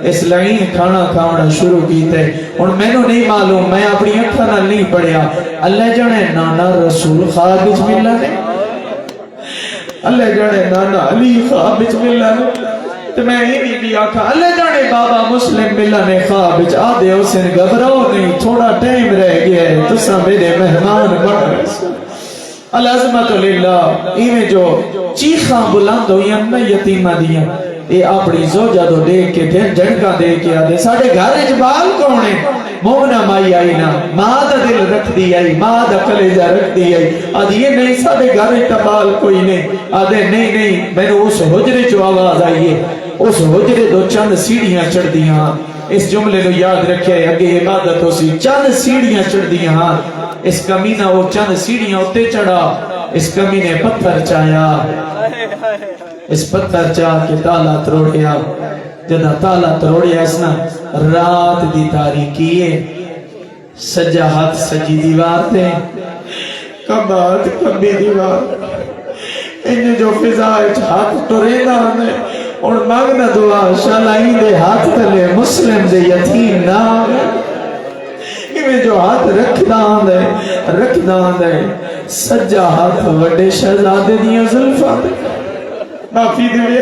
اس لائن کھانا کھانا شروع کیتے اور میں نو نہیں معلوم میں اپنی اکھا نہ نہیں پڑھیا اللہ جانے نانا رسول خواب بسم اللہ نے اللہ جانے نانا علی خواب بسم اللہ نے تو میں ہی بھی آکھا اللہ جانے بابا مسلم ملہ نے خواب بچ آدھے اسن گھبراؤ نہیں تھوڑا ٹائم رہ گیا ہے تو سا میرے مہمان بڑھ رہے العظمت للہ ایویں جو چیخاں بلند ہوئی نا یتیمہ دیا اے اپنی زوجہ دو دیکھ کے دن جھڑکا دے کے آدھے ساڑھے گھر اجبال کونے مومنہ مائی آئی نا ماں دا دل رکھ دی آئی ماں دا کلیجہ رکھ دی آئی آدھے یہ نہیں ساڑھے گھر اجبال کوئی نہیں آدھے نہیں میں نے اس حجرے جو آواز آئیے اس حجرے دو چند سیڑھیاں چڑھ دیاں اس جملے نو یاد رکھے اگے عبادت ہو سی چند سیڑھیاں چڑھ دیاں اس کمینہ وہ چند سیڑھیاں اتے چڑھا اس کمینے پتھر چایا اس پتھر چاہ کے تالا تروڑیا جدہ تالا تروڑیا اس نا رات دی تاریکیے سجا ہاتھ سجی دیوار تھے کبات کبھی دیوار انہیں جو فضائج ہاتھ تورینا ہمیں اور مانگنا دعا شالائیں دے ہاتھ تلے مسلم دے یتیم نام میں جو ہاتھ رکھنا دے سجا ہاتھ وڈے شہزادے دیاں زلفاں دے معافی دے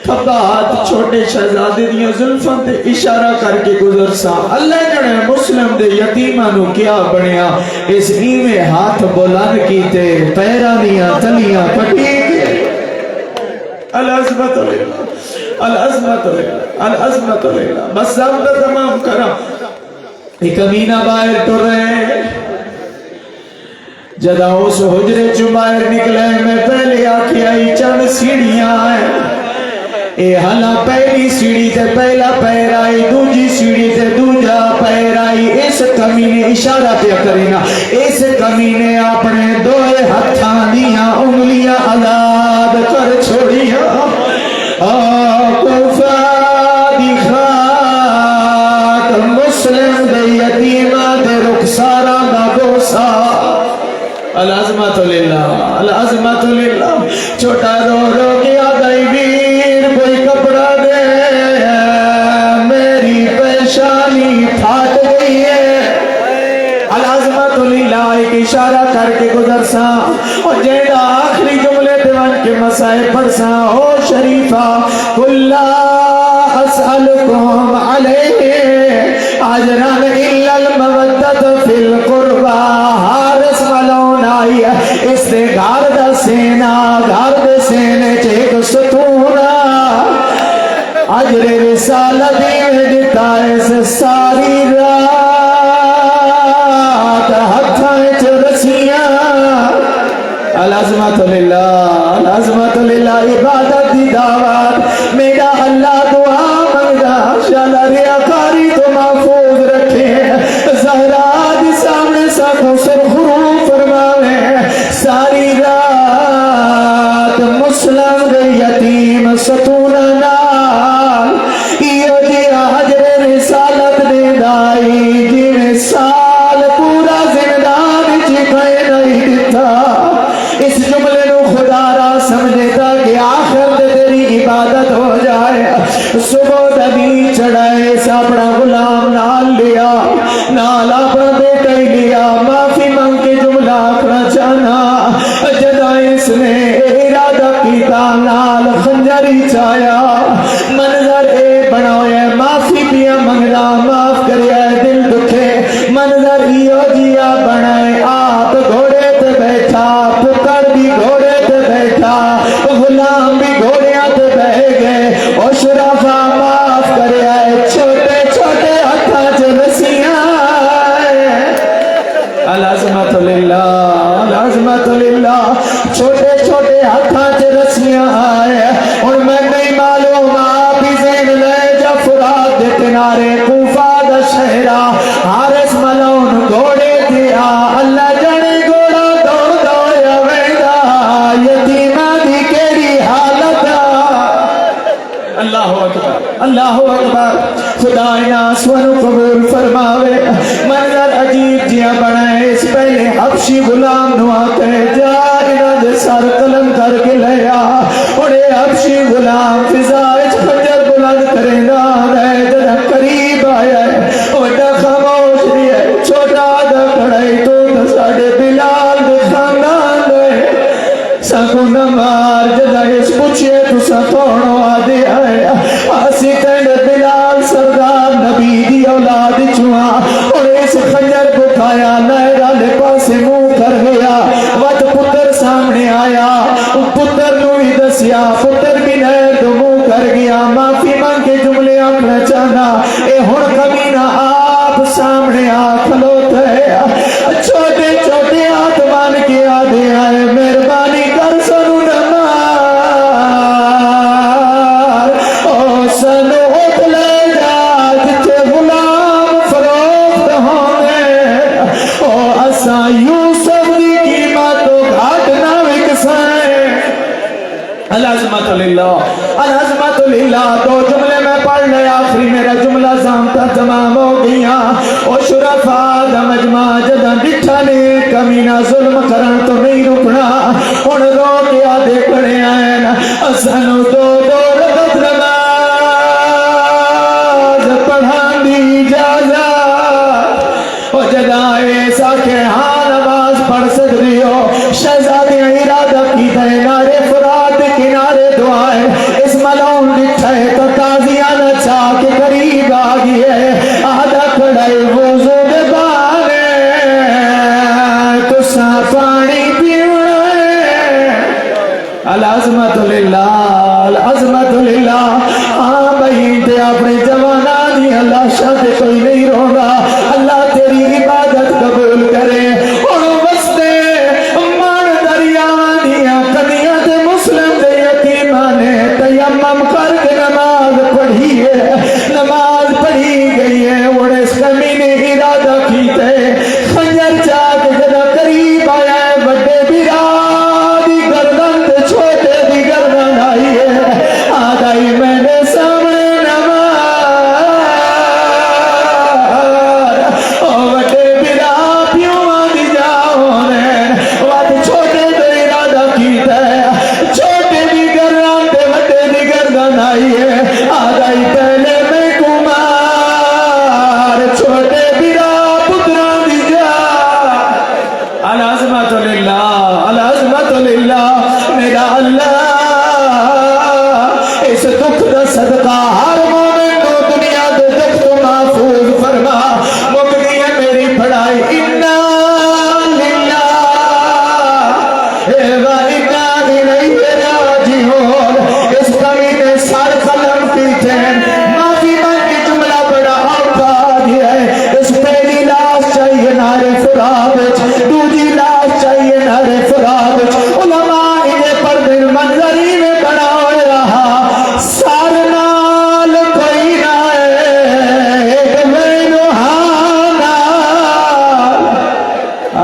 کھبا ہاتھ چھوٹے شہزادے دیاں زلفاں دے اشارہ کر کے گزر سا اللہ جڑے مسلم دے یتیمہ نو کیا بنیا اس نیمے ہاتھ بلند کیتے پیرانیاں تلیاں پٹی العظمت للہ العظمت للہ العظمت للہ بس زمدہ تمام کرا ایک امینہ باہر ٹر رہے جدہ اس حجرے چو باہر نکلے میں پہلے آکے آئی چند سیڑھیاں ہیں اے حالا پہلی سیڑھی تے پہلا پیر آئی دوجی سیڑھی تے دوجا پیر آئی اس کمینے اشارہ پہ کرینا اس کمینے اپنے دوئے ہتھاں دیاں انگلیاں آزاد کر چھوڑیاں کفا دکھات مسلم دے یتیمہ دے رخسارہ دا گوسا العظمت للہ العظمت للہ چھوٹا رو رو کیا گئی ویر کوئی کپڑا دے میری پیشانی پھاٹ گئی ہے العظمت للہ ایک اشارہ کر کے گزر سا اور جیدہ آخری جملے دیوان کے مسائے پڑھ سا او شریفہ کلا اسألکم علیہ اجران الا المودت فی القربہ حارث ملعون آئی ہے اس دے گھر دا سینہ گھر دے سینے چیک ستونہ اجر رسالہ دیتا اس ساری رات ہتھائیں چرسیاں العظمت للہ العظمت للہ عبادت دی دعوت میرا اللہ دعا منگا شالا ریاکاری تو محفوظ رکھے زہرا دی سامنے ساکھوں سر خروف فرماوے ساری رات مسلم دے یتیم ستونہ نال ایو جی حجر رسالت دے دائی جن سال پورا زندان چکھائے نہیں دیتا اس جملے نو خدا را سمجھے تا کہ آخر دے تیری عبادت ہو جائے صبح دبی چڑھائے اپنا غلام نال لیا نال اپنا بیٹا ہی لیا معافی مانگ کے جملہ آکھنا چاہنا جدہ اس نے ارادہ کیتا نال خنجری چایا منظر اے بناؤ العظمت للہ العظمت للہ چھوٹے چھوٹے ہاتھاں چ رسیاں آئے اور میں نہیں معلوم آپ ہی زین لے جا فرات دے کنارے کوفہ دا شہرہ حارس ملون گھوڑے دیا اللہ جانے گھوڑا دوڑ دوڑ ویدا یتیمہ دی کیڑی حالت اللہ اکبر اللہ اکبر خدا ناسون قبول فرماوے منظر عجیب جیا بنائے اس پہلے حبشی غلام نو آتے جا انہاں دے سر قلم کر کے لیا اڑے حبشی غلام فضائش خجر بلند کرے نہ رہے جدہ قریب آیا ہے وڈا خاموش دی ہے چھوٹا دا کھڑائی تو ساڑے بلال دے خاندان دے ساکو نمار جدہ اس پوچھئے تو سا توڑو آدھے آئے آسی تینڈ بلال سردار نبی دی اولاد چوہا اور اس خنجر کو کھایا نائرہ لے پاسے منہ کر گیا وقت پتر سامنے آیا پتر نوی دسیا پتر بھی نائر دو منہ کر گیا معافی مانگ کے جملے اپنا چانا اے ہن کمینہ آپ سامنے آ کھلوتا ہے چھوٹے چھوٹے ہاتھ مان کے آدھے آئے مہربانی کر سنو نمار او سنو اٹھ لے جا جتے غلام فروخت ہونے او اسا یوسف دی قیمت و گھاٹ نہ وکسائیں العظمت للہ العظمت للہ دو جملے میں پڑھ لے آخری میرا جملہ زامتہ تمام ہو گیا او شرفاء دا مجمع جدہ ڈٹھا نے کمینہ ظلم کرن تو نہیں رکنا ان رو کے آدھے کڑے آئے نا اسنو دو دو رکت نماز پڑھان دی اجازت او جدہ ایسا کہ ہاں نماز پڑھ سکتی ہو شہزادیاں ارادہ کی دے نارے فرات کنارے دعائیں اس ملون لکھے تو تازیاں نچا کے قریب آگئی ہے آدھا کھڑائی وضو دے بانے تو سا پانی پیوڑے العظمت للہ العظمت للہ ہاں بہین تے اپنے جوانا دی اللہ شاہ تے کوئی نہیں روگا اللہ تیری عبادت قبول کرے اور وستے مان دریاں دیا کدیاں تے مسلم دے یتیمانے تیمم کر کے نماز پڑھی ہے نماز پڑھی گئی ہے اور اس کمینے ارادہ کیتے خنجر چاک جدہ قریب آیا ہے بڑے بیرادی گردن تے چھوٹے دی گردن آئی ہے آدھائی میں نے سامنے نماز او بڑے بیرا پیوں آدھی جاؤنے وقت چھوٹے دے ارادہ کیتے چھوٹے دی گردن تے بڑے دی گردن آئی ہے آدھائی پہلے میں کمار چھوٹے بیرا پتران دی جا العظمت للہ میرا اللہ اس دکھ دا صدقہ ہر مومن کو دنیا دے دکھ تو محفوظ فرما مکدی ہے میری پڑھائی انا للہ و انا الیہ راجعون اس کمی نے سار قلم پیچھے معافی مانگ کے جملہ بڑا آقا دیا ہے اس پہلی لاش چاہیے نارے فراب دوجی لاش چاہیے نارے فراب علماء انہیں پردے منظری میں بنا رہا سار نال کوئی نہ ایک میں نوحانا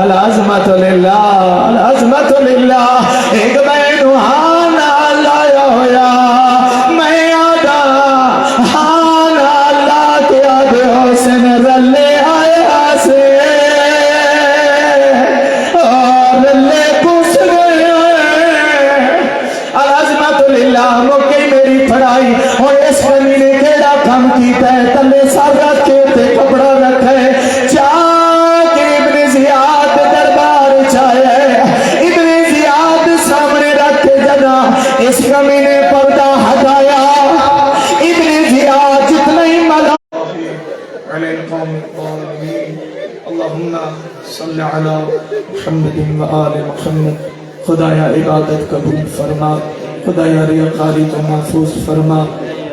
العظمت للہ العظمت للہ ایک میں نوحانا لایا ہویا میں آدھا ہانا اللہ کے آدھے حسن رلے آئے آسے اور رلے پوچھ گئے العظمت للہ موقعی میری پڑھائی اور اس کمی نے کیڑا کم کیتا ہے تلے سارت کے تے کپڑا رکھے چاہ کہ ابن زیاد دربار چاہے ابن زیاد سامنے رکھے جنا اس کمی نے پردہ ہٹایا ابن زیاد جتنا ہی ملا علی القوم الظالمین اللہم صلی علی محمد و آل محمد خدایا عبادت قبول فرما خدایا ریاکاری تو محفوظ فرما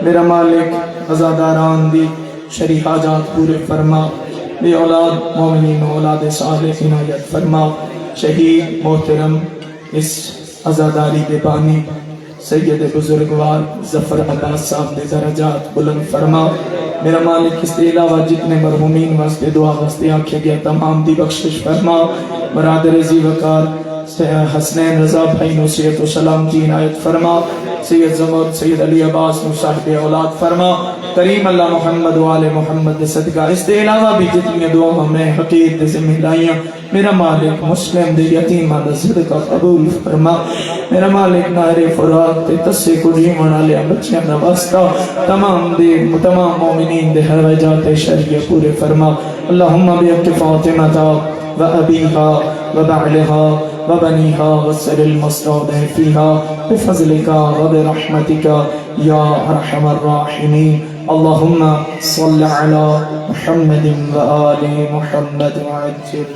میرا مالک عزاداران دی شریح حاجات پورے فرما بے اولاد مومنین و اولاد صالح عنایت فرما. شہید محترم اس عزاداری کے بانی سید بزرگوار ظفر عباس صاحب دے درجات بلند فرما. میرا مالک اس کے علاوہ جتنے مرحومین واسطے دعا واسطے آنکھیں گیا تمام دی بخشش فرما. برادر زی وقار حسنین رضا بھائی نو صحت و سلامتی عنایت فرما. سید زمر سید علی عباس نو صاحب اولاد فرما. کریم اللہ محمد و آل محمد صدقہ اس کے علاوہ بھی جتنی دعا ہم نے حقیق دے ذمہ لائیاں میرا مالک مسلم دے یتیمہ دا صدقہ قبول فرما. میرا مالک نہر فرات تے تسے کو جیمن علیہ بچیاں دا واسطہ تمام مومنین دے حوائجات شریعہ پورے فرما. اللہم بیق فاطمہ و ابیہا و بعلہا و بنیہا و سر المستودع فیہا بفضلکا و برحمتکا یا ارحم الراحمین. اللہم صل علی محمد و آل محمد وعجل